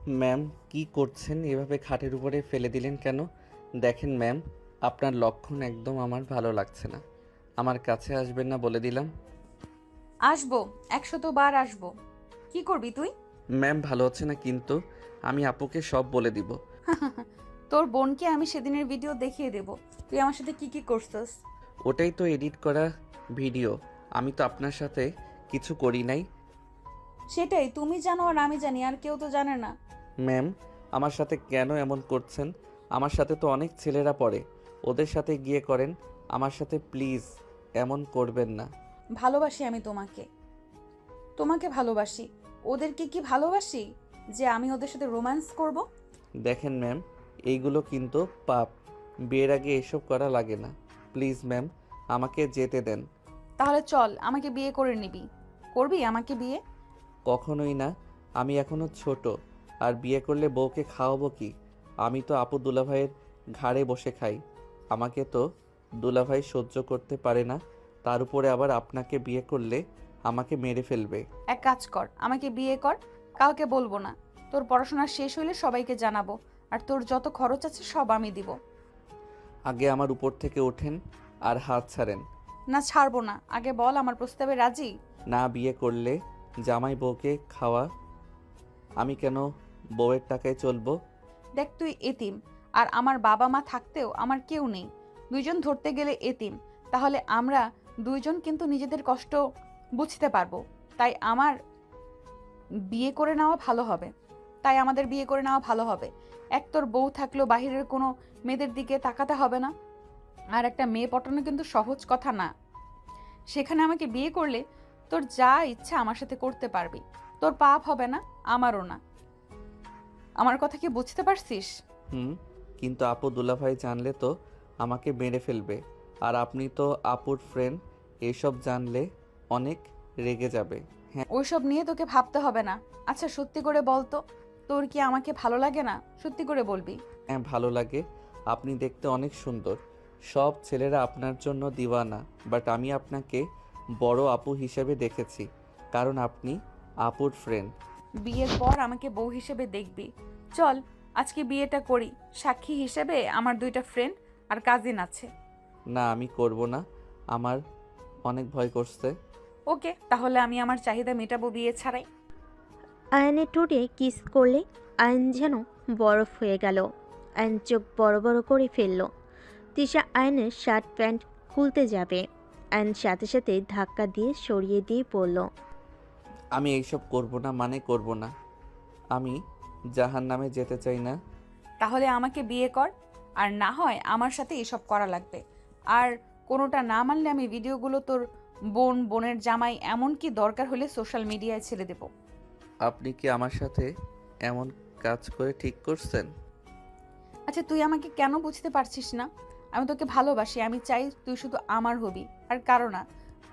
Ma'am, কি করছেন? এভাবে খাটের উপরে ফেলে দিলেন কেন? দেখেন ম্যাম, আপনার লক্ষণ একদম আমার ভালো লাগছে না। আমার কাছে আসবেন না বলে দিলাম। আসবো, 100 বার আসবো। কি করবি তুই? ম্যাম, ভালো হচ্ছে না কিন্তু। আমি আপুকে সব বলে দিব। তোর বোনকে আমি সেদিনের ভিডিও দেখিয়ে দেব তুই আমার সাথে কি কি করছস। ওটাই তো এডিট করা ভিডিও। আমি তো আপনার সাথে কিছু করি নাই। সেটাই তুমি জানো আর আমি জানি, আর কেউ তো জানে না। ম্যাম, আমার সাথে কেন এমন করছেন? আমার সাথে তো অনেক ছেলেরা পড়ে। ওদের সাথে গিয়ে করেন। আমার সাথে প্লিজ এমন করবেন না। ভালোবাসি আমি তোমাকে, তোমাকে ভালোবাসি। ওদেরকে কি ভালোবাসি যে আমি ওদের সাথে রোম্যান্স করব? দেখেন ম্যাম, এইগুলো কিন্তু পাপ। বিয়ের আগে এসব করা লাগে না। প্লিজ ম্যাম, আমাকে যেতে দেন। তাহলে চল, আমাকে বিয়ে করে নিবি। করবি আমাকে বিয়ে? কখনোই না। আমি এখনো ছোট। আর বিয়ে করলে বউকে খাওয়াবো কি? আমি তো আপু দুলাভাইয়ের ঘাড়ে বসে খাই। আমাকে তো দুলাভাই সহ্য করতে পারে না। তার উপরে আবার আপনাকে বিয়ে করলে আমাকে মেরে ফেলবে। এক কাজ কর, আমাকে বিয়ে কর। কাউকে বলবো না। তোর পড়াশোনা শেষ হইলে সবাইকে জানাবো। আর তোর যত খরচ আছে সব আমি দিব। আগে আমার উপর থেকে ওঠেন আর হাত ছাড়েন। না, ছাড়বো না। আগে বল, আমার প্রস্তাবে রাজি? না বিয়ে করলে জামাই বউকে খাওয়া। আমি কেন বউয়ের টাকায় চলবো? দেখ, তুই এতিম। আর আমার বাবা মা থাকতেও আমার কেউ নেই। দুইজন ধরতে গেলে এতিম। তাহলে আমরা দুইজন কিন্তু নিজেদের কষ্ট বুঝতে পারবো। তাই আমার বিয়ে করে নেওয়া ভালো হবে। তাই আমাদের বিয়ে করে নেওয়া ভালো হবে। এক, তোর বউ থাকলেও বাহিরের কোনো মেয়েদের দিকে তাকাতে হবে না। আর একটা মেয়ে পটানো কিন্তু সহজ কথা না। সেখানে আমাকে বিয়ে করলে তোর যা ইচ্ছা আমার সাথে করতে পারবি। তোর পাপ হবে না, আমারও না। আমার কথা কি বুঝতে পারছিস? হুম, কিন্তু আপু দুলাভাই জানলে তো আমাকে মেরে ফেলবে। আর আপনি তো আপুর ফ্রেন্ড, এসব জানলে অনেক রেগে যাবে। হ্যাঁ। ওইসব নিয়ে তোকে ভাবতে হবে না। আচ্ছা, সত্যি করে বল তো, তোর কি আমাকে ভালো লাগে না? সত্যি করে বলবি। হ্যাঁ, ভালো লাগে। আপনি দেখতে অনেক সুন্দর। সব ছেলেরা আপনার জন্য দিওয়ানা। বাট আমি আপনাকে বড় আপু হিসেবে দেখেছি, কারণ আপনি আপুর ফ্রেন্ড। বিয়ের পর আমাকে বউ হিসেবে দেখবি। চল, আজকে বিয়েটা করি। সাক্ষী হিসেবে আমার দুইটা ফ্রেন্ড আর কাজিন আছে। না, আমি করব না। আমার অনেক ভয় করছে। ওকে, তাহলে আমি আমার চাহিদা মেটাবো বিয়ে ছাড়াই। আয়নের ঠোঁটে কিস করলে আয়ন যেন বরফ হয়ে গেল। আয়ন চোখ বড় বড় করে ফেলল। তিশা আয়নের শার্ট প্যান্ট খুলতে যাবে। আয়ন সাথে সাথে ধাক্কা দিয়ে সরিয়ে দিয়ে পড়ল। আমি এইসব করব না, মানে করব না। আমি জাহান্নামে যেতে চাই না। তাহলে আমাকে বিয়ে কর। আর না হয় আমার সাথে এসব করা লাগবে। আর কোনোটা না মানলে আমি ভিডিওগুলো তোর বোন, বোনের জামাই, এমনকি দরকার হলে সোশ্যাল মিডিয়ায় ছেড়ে দেব। আপনি কি আমার সাথে এমন কাজ করে ঠিক করছেন? আচ্ছা, তুই আমাকে কেন বুঝতে পারছিস না? আমি তোকে ভালোবাসি। আমি চাই তুই শুধু আমার হবি, আর কারো না।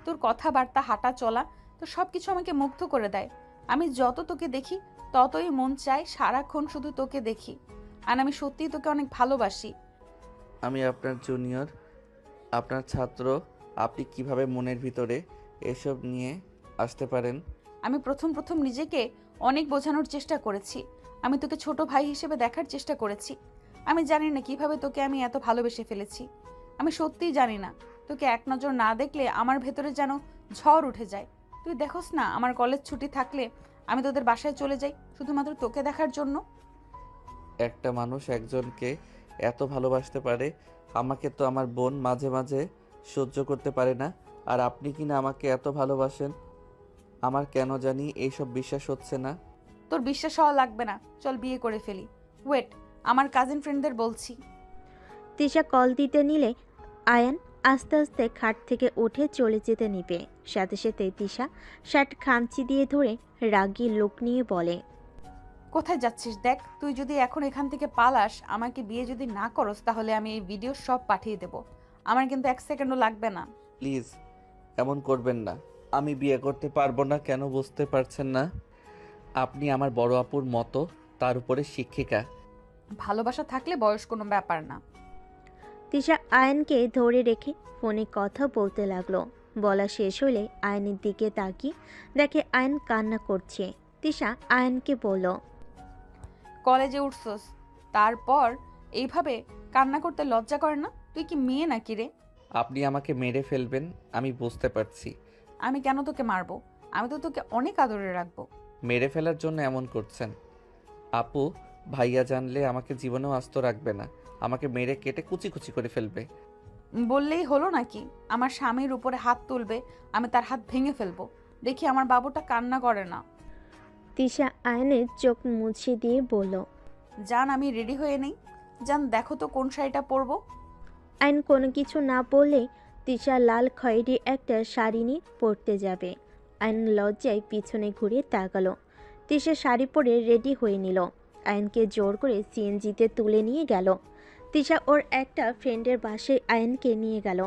তোর কথাবার্তা, হাঁটা চলা, তো সব কিছু আমাকে মুগ্ধ করে দেয়। আমি যত তোকে দেখি ততই মন চায় সারাক্ষণ শুধু তোকে দেখি। আর আমি সত্যিই তোকে অনেক ভালোবাসি। আমি আপনার জুনিয়র, আপনার ছাত্র। আপনি কিভাবে মনের ভিতরে এসব নিয়ে আসতে পারেন? আমি প্রথম প্রথম নিজেকে অনেক বোঝানোর চেষ্টা করেছি। আমি তোকে ছোট ভাই হিসেবে দেখার চেষ্টা করেছি। আমি জানি না কিভাবে তোকে আমি এত ভালোবেসে ফেলেছি। আমি সত্যিই জানি না। তোকে এক নজর না দেখলে আমার ভেতরে যেন ঝড় উঠে যায়। তুই দেখোস না, আমার কলেজ ছুটি থাকলে আমি তোদের বাসায় চলে যাই শুধুমাত্র তোকে দেখার জন্য। একটা মানুষ একজনকে এত ভালোবাসতে পারে? আমাকে তো আমার বোন মাঝে মাঝে সহ্য করতে পারে না। আর আপনি কি না আমাকে এত ভালোবাসেন? আমার কেন জানি এইসব বিশ্বাস হচ্ছে না। তোর বিশ্বাস হওয়া লাগবে না, চল বিয়ে করে ফেলি। ওয়েট, আমার কাজিন ফ্রেন্ডদের বলছি। তিশা কল দিতে নিলে আয়ান আস্তে আস্তে খাট থেকে উঠে চলে যেতে নিবে। সাথে সাথে তিশা শার্ট খামচি দিয়ে ধরে রাগী লোক নিয়ে বলে, কোথায় যাচ্ছিস? দেখ, তুই যদি এখন এখান থেকে পালাস, আমাকে বিয়ে যদি না করস, তাহলে আমি এই ভিডিও সব পাঠিয়ে দেব। আমার কিন্তু 1 সেকেন্ডও লাগবে না। প্লিজ এমন করবেন না। আমি বিয়ে করতে পারবো না, কেন বুঝতে পারছেন না? আপনি আমার বড় আপুর মতো, তার উপরে শিক্ষিকা। ভালোবাসা থাকলে বয়স কোনো ব্যাপার না। তিশা আয়নকে ধরে রেখে ফোনে কথা বলতে লাগলো। বলা শেষ হলে আয়নের দিকে তাকিয়ে দেখে আয়ন কান্না করছে। তিশা আয়নকে বলল, কলেজে উঠছস, তারপর এইভাবে কান্না করতে লজ্জা করে না? তুই কি মেয়ে নাকি রে? আপনি আমাকে মেরে ফেলবেন আমি বুঝতে পারছি। আমি কেন তোকে মারবো? আমি তো তোকে অনেক আদরে রাখবো। মেরে ফেলার জন্য এমন করছেন? আপু, ভাইয়া জানলে আমাকে জীবনেও আস্ত রাখবে না, আমাকে মেরে কেটে কুচি কুচি করে ফেলবে। বললেই হলো নাকি আমার স্বামীর উপরে হাত তুলবে, আমি তার হাত ভেঙে ফেলবো। দেখি আমার বাবুটা কান্না করে না। তিশা আয়নের চোখ মুছে দিয়ে বলল। জান, আমি রেডি হয়ে নেই। জান, দেখো তো কোন শাড়িটা পরবো। আয়ন কোনো কিছু না বললেই তিশা লাল খয়েরি একটা শাড়ি নিয়ে পরতে যাবে। আয়ন লজ্জায় পিছনে ঘুরে তাকালো। তিশা শাড়ি পরে রেডি হয়ে নিল। আয়নকে জোর করে সিএনজিতে তুলে নিয়ে গেল। তিশা ওর একটা ফ্রেন্ডের বাসায় আয়নকে নিয়ে গেল।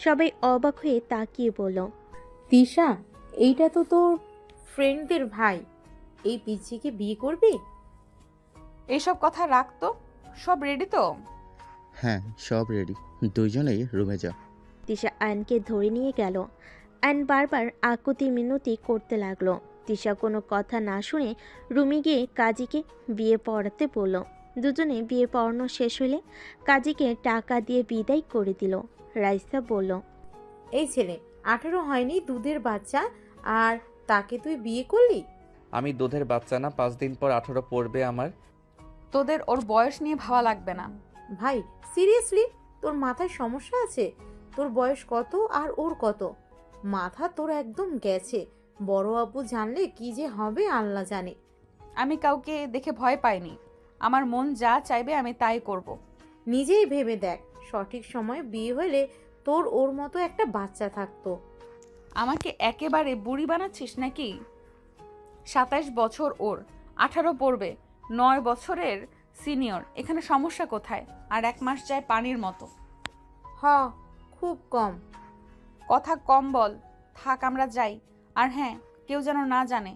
সবাই অবাক হয়ে তাকিয়ে বলল। তিশা, এইটা তো তোর ফ্রেন্ডদের ভাই। এই পিচ্চিকে বিয়ে করবি? এইসব কথা রাখতো। সব রেডি তো? হ্যাঁ, সব রেডি। দুইজনেই রুমে যা। তিশা আয়নকে ধরে নিয়ে গেল। আয়ন বারবার আকুতি মিনতি করতে লাগলো। তিশা কোনো কথা না শুনে রুমে গিয়ে কাজীকে বিয়ে পড়াতে বলল। দুজনে বিয়ে পড়ানো শেষ হলে কাজীকে টাকা দিয়ে বিদায় করে দিল। রাইসা বলল। এই ছেলে 18 হয়নি, দুধের বাচ্চা, আর তাকে তুই বিয়ে করলি? আমি দুধের বাচ্চা না, 5 দিন পর 18 পড়বে আমার। তোদের ওর বয়স নিয়ে ভাবা লাগবে না। ভাই সিরিয়াসলি, তোর মাথায় সমস্যা আছে? তোর বয়স কত আর ওর কত? মাথা তোর একদম গেছে। বড় আপু জানলে কি যে হবে আল্লাহ জানে। আমি কাউকে দেখে ভয় পাইনি। আমার মন যা চাইবে আমি তাই করব। নিজেই ভেবে দেখ, সঠিক সময় বিয়ে হলে তোর ওর মতো একটা বাচ্চা থাকতো। আমাকে একেবারে বুড়ি বানাচ্ছিস নাকি? 27 বছর ওর, 18 পড়বে, 9 বছরের সিনিয়র। এখানে সমস্যা কোথায়? আর 1 মাস যায় পানির মতো। হ, খুব কম। কথা কম বল। থাক, আমরা যাই। আর হ্যাঁ, কেউ যেন না জানে।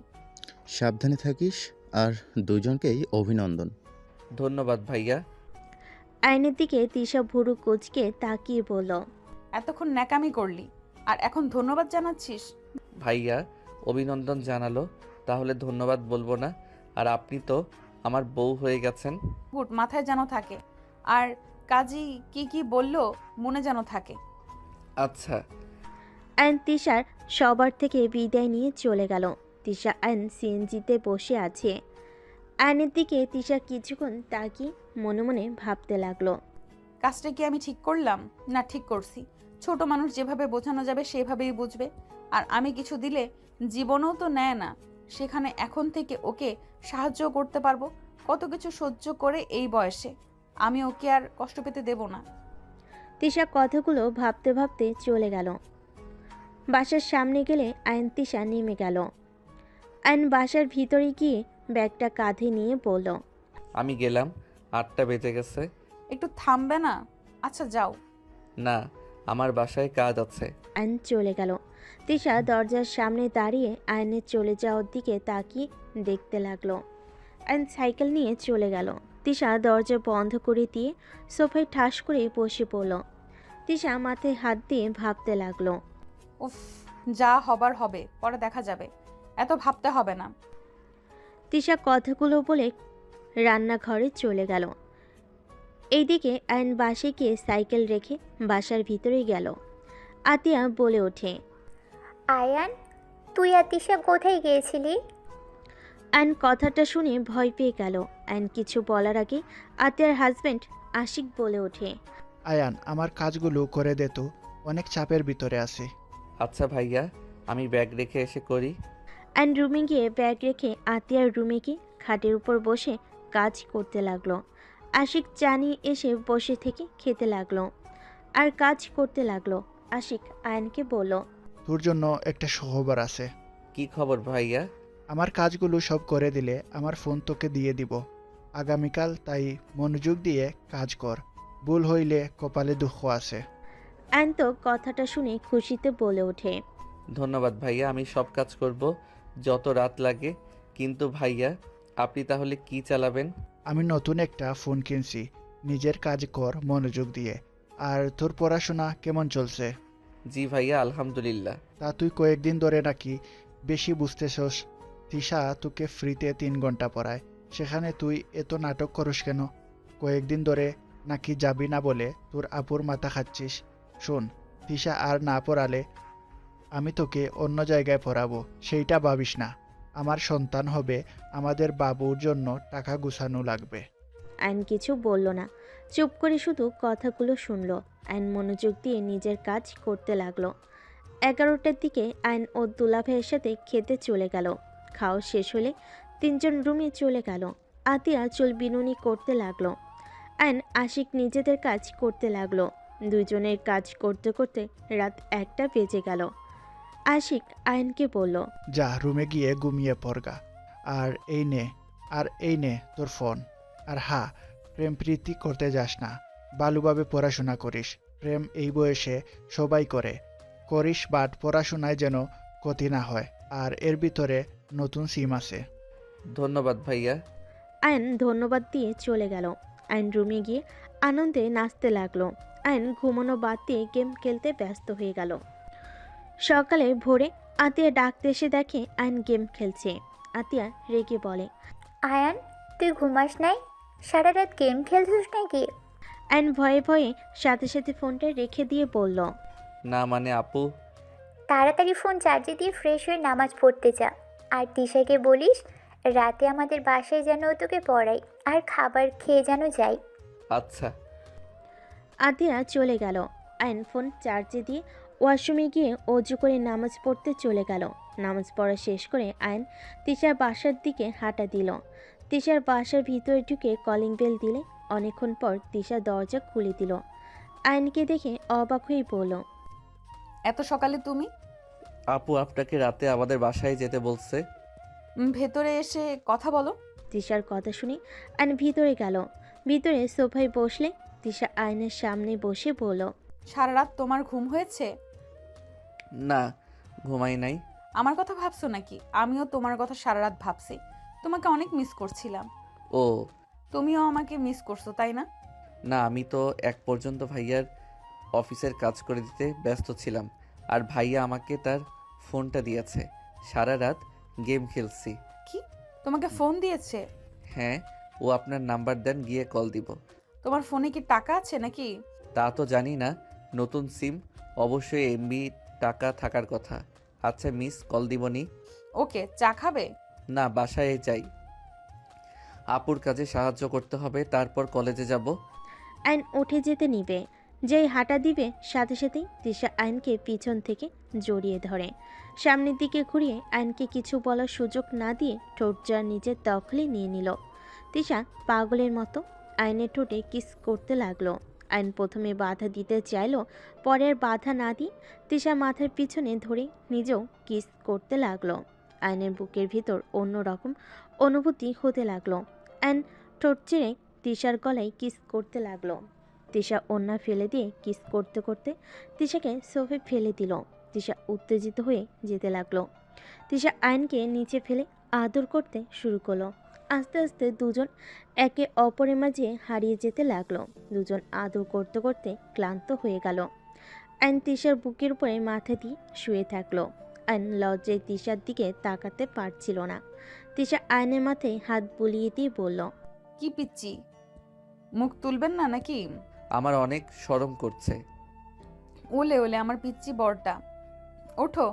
সাবধানে থাকিস, আর দুইজনকেই অভিনন্দন। ধন্যবাদ ভাইয়া। আয়নের দিকে তিশা ভুরু কুচকে তাকিয়ে বলল। এতক্ষণ ন্যাকামি করলি, আর এখন ধন্যবাদ জানাচ্ছিস? ভাইয়া অভিনন্দন জানালো, তাহলে ধন্যবাদ বলবো না? আর আপনি তো আমার বউ হয়ে গেছেন। গুড, মাথায় যেন থাকে। আর কাজী কি কি বললো মনে যেন থাকে। আচ্ছা। আয়ন তিশার সবার থেকে বিদায় নিয়ে চলে গেল। তিশা আয়ন সিএনজিতে বসে আছে। আয়নের দিকে তিশা কিছুক্ষণ তাকিয়ে মনে মনে ভাবতে লাগলো। কাজটা কি আমি ঠিক করলাম? না ঠিক করছি। ছোট মানুষ যেভাবে বোঝানো যাবে সেভাবেই বুঝবে। আর আমি কিছু দিলে জীবনেও তো নেয় না, সেখানে এখন থেকে ওকে সাহায্য করতে পারবো। কত কিছু সহ্য করে এই বয়সে আমি ওকে আর কষ্ট পেতে দেব না। তিশা কথাগুলো ভাবতে ভাবতে চলে গেল। বাসার সামনে গেলে আয়ন তিশা নেমে গেল। আয়ন বাসার ভিতরে গিয়ে ব্যাগটা কাঁধে নিয়ে বলল। আমি গেলাম, 8টা বেজে গেছে। একটু থামবে না? আচ্ছা যাও। না, আমার বাসায় কাজ আছে। আয়ন চলে গেল। তিশা দরজার সামনে দাঁড়িয়ে আয়নের চলে যাওয়ার দিকে তাকিয়ে দেখতে লাগলো। আয়ন সাইকেল নিয়ে চলে গেল। তিশা দরজা বন্ধ করে দিয়ে সোফায় ঠাস করে বসে পড়ল। তিশা মাথায় হাত দিয়ে ভাবতে লাগলো। উফ, যা হবার হবে, পরে দেখা যাবে। এত ভাবতে হবে না। তিশা কথাগুলো বলে রান্নাঘরে চলে গেল। এইদিকে আয়ন বাসে গিয়ে সাইকেল রেখে বাসার ভিতরে গেল। আতিয়া বলে ওঠে। আয়ান, তুই আর তিশা কোথায় গিয়েছিলি? আয়ন কথাটা শুনে ভয় পেয়ে গেল। আয়ন কিছু বলার আগে আতিয়ার হাজবেন্ড আশিক বলে ওঠে। আয়ান, আমার কাজগুলো করে দে তো, অনেক চাপের ভিতরে আছি। আচ্ছা ভাইয়া, আমি ব্যাগ রেখে এসে করি। আয়ন রুমে গিয়ে ব্যাগ রেখে আতিয়ার রুমে গিয়ে খাটের উপর বসে কাজ করতে লাগলো। আশিক চা নিয়ে এসে বসে থেকে খেতে লাগলো আর কাজ করতে লাগলো। আশিক আয়নকে বলল। তোর জন্য একটা সুখবর আছে। কি খবর ভাইয়া? আমার কাজগুলো সব করে দিলে আমার ফোন তোকে দিয়ে দিব আগামীকাল, তাই মনোযোগ দিয়ে কাজ কর। ভুল হইলে কপালে দুঃখ আছে। আয়ন তো কথাটা শুনে খুশিতে বলে ওঠে। ধন্যবাদ ভাইয়া, আমি সব কাজ করব, যত রাত লাগে। কিন্তু ভাইয়া, আপনি তাহলে কি চালাবেন? আমি নতুন একটা ফোন কিনছি, নিজের কাজ কর মনোযোগ দিয়ে। আর তোর পড়াশোনা কেমন চলছে? জি ভাইয়া, আলহামদুলিল্লাহ। তা তুই কয়েকদিন ধরে নাকি বেশি বুঝতেছস। তিশা তোকে ফ্রিতে 3 ঘন্টা পড়ায়, সেখানে তুই এত নাটক করস কেন? কয়েকদিন ধরে নাকি যাবি না বলে তোর আপুর মাথা খাচ্ছিস। শোন, তিশা আর না পড়ালে আমি তোকে অন্য জায়গায় পড়াবো, সেইটা ভাবিস না। আমার সন্তান হবে, আমাদের বাবুর জন্য টাকা গুছানো লাগবে। আইন কিছু বলল না, চুপ করে শুধু কথাগুলো শুনল। আইন মনোযোগ দিয়ে নিজের কাজ করতে লাগলো। 11টার দিকে আইন ও দুলাভাইয়ের সাথে খেতে চলে গেল। খাওয়া শেষ হলে তিনজন রুমে চলে গেল। আতিয়া চুল বিনুনি করতে লাগলো। আইন আশিক নিজেদের কাজ করতে লাগলো। দুজনের কাজ করতে করতে রাত 1টা বেজে গেল। আশিক আইনকে বলল, যা রুমে গিয়ে ঘুমিয়ে পড়গা। আর এই নে তোর ফোন। আর হ্যাঁ, প্রেম প্রীতি করতে যাস না, ভালোভাবে পড়াশোনা করিস। প্রেম এই বয়সে সবাই করিস, বাট পড়াশোনায় যেন ক্ষতি না হয়। আর এর ভিতরে নতুন সিম আছে। ধন্যবাদ ভাইয়া। আইন ধন্যবাদ দিয়ে চলে গেল। আইন রুমে গিয়ে আনন্দে নাচতে লাগলো। আইন ঘুমানো বাদ দিয়ে গেম খেলতে ব্যস্ত হয়ে গেল। সকালে ভোরে আতিয়া ডাকতে এসে দেখে আইন গেম খেলছে। আতিয়া রেগে বলে, আয়ান, তুই ঘুমাস নাই? সারা রাত গেম খেলছিস নাকি? আইন ভয়ে ভয়ে সাথে সাথে ফোনটা রেখে দিয়ে বলল, না মানে আপু, তাড়াতাড়ি ফোন চার্জে দিয়ে ফ্রেশ হয়ে নামাজ পড়তে যা। আর তিশাকে বলিস রাতে আমাদের বাসায় যেন ও তোকে পড়াই, আর খাবার খেয়ে যেন যাই। আচ্ছা। আতিয়া চলে গেল। আইন ফোন চার্জে দিয়ে ওয়াশরুমে গিয়ে অজু করে নামাজ পড়তে চলে গেল। নামাজ পড়া শেষ করে আইন তিশার বাসার দিকে হাঁটা দিল। তিশার বাসার ভিতরে ঢুকে কলিং বেল দিলে অনেকক্ষণ পর তিশা দরজা খুলে দিল। আইনকে দেখে অবাক হয়ে বলল, এত সকালে তুমি? আপু আপনাকে রাতে আমাদের বাসায় যেতে বলছে। ভেতরে এসে কথা বলো। তিশার কথা শুনে আইন ভিতরে গেল। ভিতরে সোফায় বসলে তিশা আইনের সামনে বসে বলল, সারা রাত তোমার ঘুম হয়েছে? না, ঘুমাই নাই। আমার কথা ভাবছো নাকি? আমিও তোমার কথা সারা রাত ভাবছি। তোমাকে অনেক মিস করছিলাম। ও তুমিও আমাকে মিস করছো, তাই না? না, আমি তো এক পর্যন্ত ভাইয়ার অফিসের কাজ করে দিতে ব্যস্ত ছিলাম। আর ভাইয়া আমাকে তার ফোনটা দিয়েছে। সারা রাত গেম খেলছি। কি, তোমাকে ফোন দিয়েছে? হ্যাঁ, ও আপনার নাম্বার দেন, গিয়ে কল দিব। তোমার ফোনে কি টাকা আছে নাকি? তা তো জানি না, নতুন সিম, অবশ্যই এমবি টাকা থাকার কথা। আচ্ছা মিস, কল দিবনি? ওকে, চা খাবে? না, বাসায় যাই, আপুর কাজে সাহায্য করতে হবে, তারপর কলেজে যাব। আইন উঠে যেতে নিবে। যেই হাঁটা দিবে সাথে সাথেই তিশা আইনকে পিছন থেকে জড়িয়ে ধরে। সামনের দিকে ঘুরিয়ে আইনকে কিছু বলার সুযোগ না দিয়ে ঠোঁটটা নিজের দখলে নিয়ে নিল। তিশা পাগলের মতো আইনের ঠোঁটে কিস করতে লাগলো। আইন প্রথমে বাধা দিতে চাইলো, পরে আর বাধা না দিয়ে তিশা মাথার পিছনে ধরে নিজেও কিস করতে লাগলো। আইনের বুকের ভিতর অন্যরকম অনুভূতি হতে লাগলো। আইন ঠোঁট চেড়ে তিশার গলায় কিস করতে লাগলো। তিশা ওন্না ফেলে দিয়ে কিস করতে করতে তিশাকে সোফে ফেলে দিল। তিশা উত্তেজিত হয়ে যেতে লাগলো। তিশা আইনকে নিচে ফেলে আদর করতে শুরু করলো। আস্তে আস্তে দুজন একে অপরের মাঝে হারিয়ে যেতে লাগলো। দুজন আদর করতে করতে ক্লান্ত হয়ে গেল। আইন তিশার বুকের উপরে মাথা দিয়ে শুয়ে থাকলো। আইন লজ্জায় তিশার দিকে তাকাতে পারছিল না। তিশা আইনের মাথায় হাত বুলিয়ে দিয়ে বলল, কি পিচ্ছি, মুখ তুলবেন না নাকি? আমার অনেক শরম করছে। ওলে ওলে আমার পিচ্ছি বরটা, ওঠো,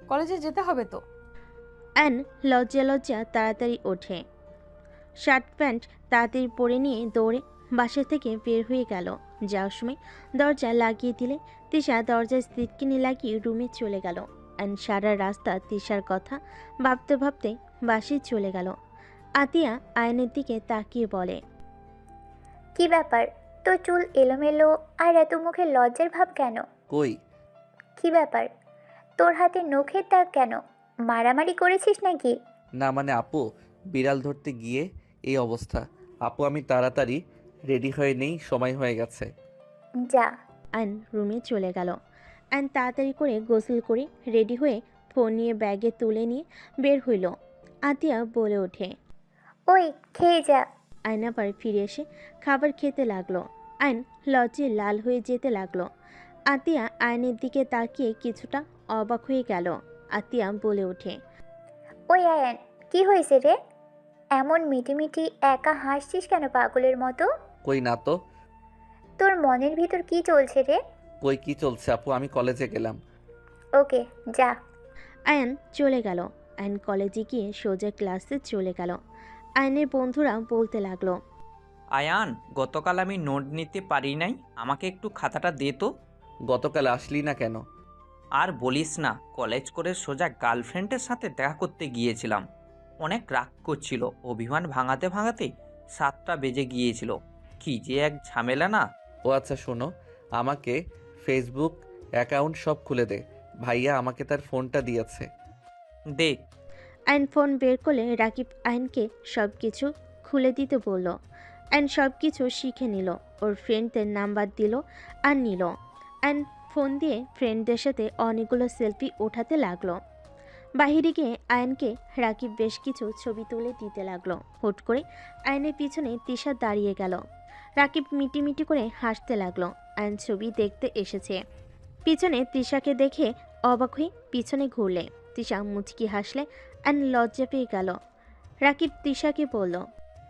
কলেজে যেতে হবে তো। অ্যান লজ্জা লজ্জা তাড়াতাড়ি ওঠে। শার্ট প্যান্ট তাড়াতাড়ি পরে নিয়ে দৌড়ে বাসা থেকে বের হয়ে গেল। যাওয়ার সময় দরজা লাগিয়ে দিলে তিশা দরজায় সিটকিনি লাগিয়ে রুমে চলে গেল। অ্যান সারা রাস্তা তিশার কথা ভাবতে ভাবতে বাসে চলে গেল। আতিয়া আয়নের দিকে তাকিয়ে বলে, কি ব্যাপার, তোর চুল এলোমেলো আর এত মুখে লজ্জার ভাব কেন? কই? কি ব্যাপার, তোর হাতে নখের দাগ কেন? মারামারি করেছিস নাকি? না মানে আপু, বিড়াল ধরতে গিয়ে এই অবস্থা। আপু আমি তাড়াতাড়ি রেডি হয়ে নেই, সময় হয়ে গেছে। যা। অ্যান রুমে চলে গেল। অ্যান তাড়াতাড়ি করে গোসল করে রেডি হয়ে ফোন নিয়ে ব্যাগে তুলে নিয়ে বের হইল। আতিয়া বলে ওঠে, ওই খেয়ে যা। আয়ন আবার ফিরে এসে খাবার খেতে লাগলো। আইন লজ্জায় লাল হয়ে যেতে লাগলো। আতিয়া আয়নের দিকে তাকিয়ে কিছুটা অবাক হয়ে গেল। আতিয়া বলে ওঠে, ওই আয়ান, কি হয়েছে রে? এমন মিটিমিটি একা হাসছিস কেন পাগলের মতো? কই না তো। তোর মনের ভিতর কি চলছে রে? কই কি চলছে আপু, আমি কলেজে গেলাম। ওকে, যা। আয়ান চলে গেল। আয়ান কলেজে গিয়ে সোজা ক্লাসে চলে গেল। আয়ানের বন্ধুরা বলতে লাগলো, আয়ান, গতকাল আমি নোট নিতে পারি নাই, আমাকে একটু খাতাটা দে তো। গতকাল আসলি না কেন? আর বলিস না, কলেজ করে সোজা গার্লফ্রেন্ডের সাথে দেখা করতে গিয়েছিলাম। অনেক রাগ করছিল, অভিমান ভাঙাতে ভাঙাতে 7টা বেজে গিয়েছিল। কি যে এক ঝামেলা না। ও আচ্ছা শোনো, আমাকে ফেসবুক অ্যাকাউন্ট সব খুলে দে। ভাইয়া আমাকে তার ফোনটা দিয়েছে। দে। আয়ন ফোন বের করলে রাকিব আয়নকে সব কিছু খুলে দিতে বলল। আয়ন সব কিছু শিখে নিল, ওর ফ্রেন্ডদের নাম্বার দিল আর নিল। আয়ন ফোন দিয়ে ফ্রেন্ডদের সাথে অনেকগুলো সেলফি ওঠাতে লাগলো। বাহিরে গিয়ে আয়নকে রাকিব বেশ কিছু ছবি তুলে দিতে লাগলো। হুট করে আয়নের পিছনে তিশা দাঁড়িয়ে গেল। রাকিব মিটিমিটি করে হাসতে লাগলো। আয়ন ছবি দেখতে এসেছে। পিছনে তৃষাকে দেখে অবাক হয়ে পিছনে ঘুরলে তৃষা মুচকি হাসলে আয়ন লজ্জা পেয়ে গেল। রাকিব তৃষাকে বলল,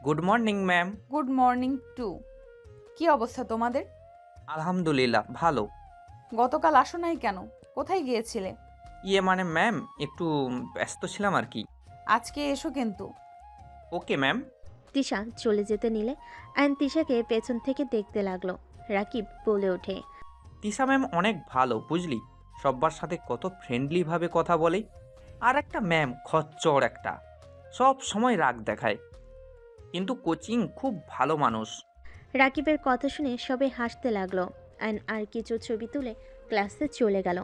good morning ma'am. Good morning to. কি অবস্থা তোমাদের? আলহামদুলিল্লাহ, ভালো। গতকাল আসো নাই কেন? কোথায় গিয়েছিলে? মানে ম্যাম, একটু ব্যস্ত ছিলাম আর কি। আজকে এসো কিন্তু। Okay ma'am. তৃষা চলে যেতে নিলে আয়ন তৃষাকে পেছন থেকে দেখতে লাগলো। রাকিব বলে ওঠে, তিশা ম্যাম অনেক ভালো, বুঝলি, সব্বার সাথে কত ফ্রেন্ডলিভাবে কথা বলে। আর একটা ম্যাম খচ্চর একটা, সব সময় রাগ দেখায়, কিন্তু কোচিং খুব ভালো মানুষ। রাকিবের কথা শুনে সবাই হাসতে লাগলো। আয়ন আর কিছু ছবি তুলে ক্লাসে চলে গেল।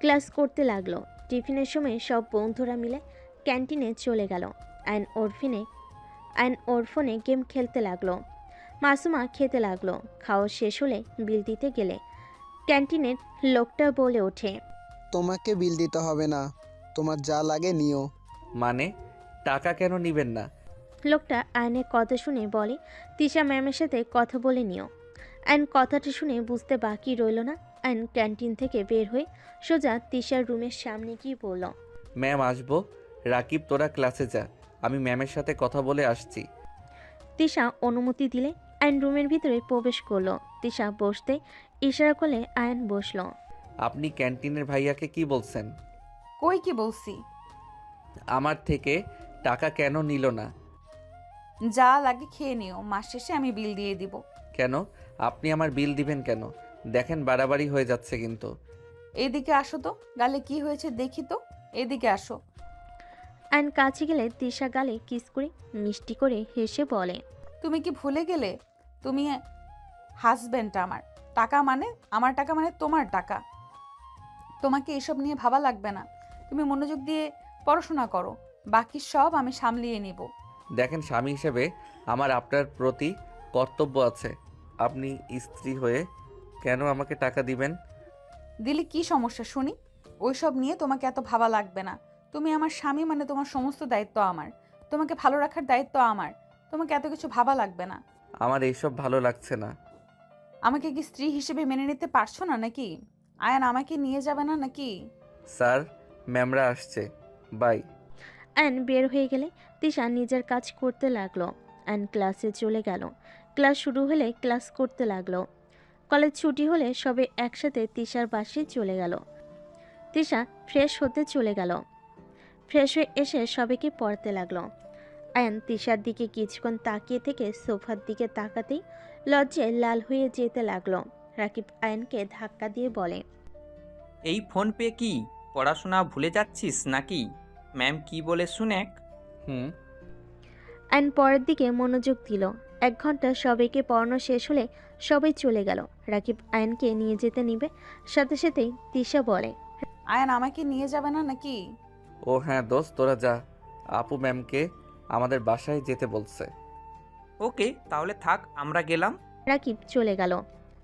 ক্লাস করতে লাগলো। টিফিনের সময় সব বন্ধুরা মিলে ক্যান্টিনে চলে গেল। আয়ন ওর ফোনে গেম খেলতে লাগলো। মাসুমা খেতে লাগলো। খাওয়া শেষ হলে বিল দিতে গেলে ক্যান্টিনের লোকটা বলে ওঠে, তোমাকে বিল দিতে হবে না, তোমার যা লাগে নিও। মানে টাকা কেন নিবেন না? লোকটা আয়নের কথা শুনে বলে, তিশা ম্যামের সাথে কথা বলে নিও। আয়ন কথাটা শুনে বুঝতে বাকি রইল না। আয়ন ক্যান্টিন থেকে বের হয়ে সোজা তিশার রুমের সামনে গিয়ে বলল, ম্যাম আসবো? রাকিব তোরা ক্লাসে যা, আমি ম্যামের সাথে কথা বলে আসছি। তিশা অনুমতি দিলে আয়ন রুমের ভিতরে প্রবেশ করলো। তিশা বসতে ইশারা করলে আয়ন বসলো। আপনি ক্যান্টিনের ভাইয়াকে কি বলছেন? কই কি বলছি? আমার থেকে টাকা কেন নিল না? যা লাগে খেয়ে নিও, মাস শেষে আমি বিল দিয়ে দিব। কেন আপনি আমার বিল দিবেন কেন? দেখেন বাড়াবাড়ি হয়ে যাচ্ছে কিন্তু। এদিকে আসো তো, গালে কি হয়েছে দেখি তো। এদিকে আসো। আয়ন কাছে গেলে তিশা গালে কিস করে মিষ্টি করে হেসে বলে, তুমি কি ভুলে গেলে তুমি হাজবেন্ড আমার? টাকা মানে আমার টাকা, মানে তোমার টাকা। তোমাকে এসব নিয়ে ভাবা লাগবে না। তুমি মনোযোগ দিয়ে পড়াশোনা করো, বাকি সব আমি সামলিয়ে নিব। দেখেন স্বামী হিসেবে আমার আপনার প্রতি কর্তব্য আছে। আপনি স্ত্রী হয়ে কেন আমাকে টাকা দিবেন? দিলে কি সমস্যা শুনি? ওইসব নিয়ে তোমাকে এত ভাবা লাগবে না। তুমি আমার স্বামী, মানে তোমার সমস্ত দায়িত্ব আমার। তোমাকে ভালো রাখার দায়িত্ব আমার। তোমাকে এত কিছু ভাবা লাগবে না। আমার এইসব ভালো লাগছে না। আমাকে কি স্ত্রী হিসেবে মেনে নিতে পারছো না নাকি? আয়ান আমাকে নিয়ে যাবে না নাকি? স্যার, ম্যামরা আসছে, বাই। আয়ন বের হয়ে গেলে তিশা নিজের কাজ করতে লাগলো। আয়ন ক্লাসে চলে গেল। ক্লাস শুরু হলে ক্লাস করতে লাগলো। কলেজ ছুটি হলে সবে একসাথে তিশার বাসায় চলে গেল। তিশা ফ্রেশ হতে চলে গেল। ফ্রেশ হয়ে এসে সবাইকে পড়তে লাগলো। আয়ন তিশার দিকে কিছুক্ষণ তাকিয়ে থেকে সোফার দিকে তাকাতেই লজ্জায় লাল হয়ে যেতে লাগলো। রাকিব আয়নকে ধাক্কা দিয়ে বলে, এই ফোন পে কি পড়াশোনা ভুলে যাচ্ছিস নাকি? ম্যাম কি বলে শুনেক। হুম। আয়ন পরের দিকে মনোযোগ দিল। 1 ঘন্টা সবাইকে পড়ানো শেষ হলে সবাই চলে গেল। রাকিব আয়নকে নিয়ে যেতে নিবে, সাথে সাথেই তিশা বলে, আয়ান আমাকে নিয়ে যাবে না নাকি? ও হ্যাঁ দোস্ত, তোরা যা, আপু ম্যামকে আমাদের বাসায় যেতে বলছে। ওকে, তাহলে থাক, আমরা গেলাম। রাকিব চলে গেল।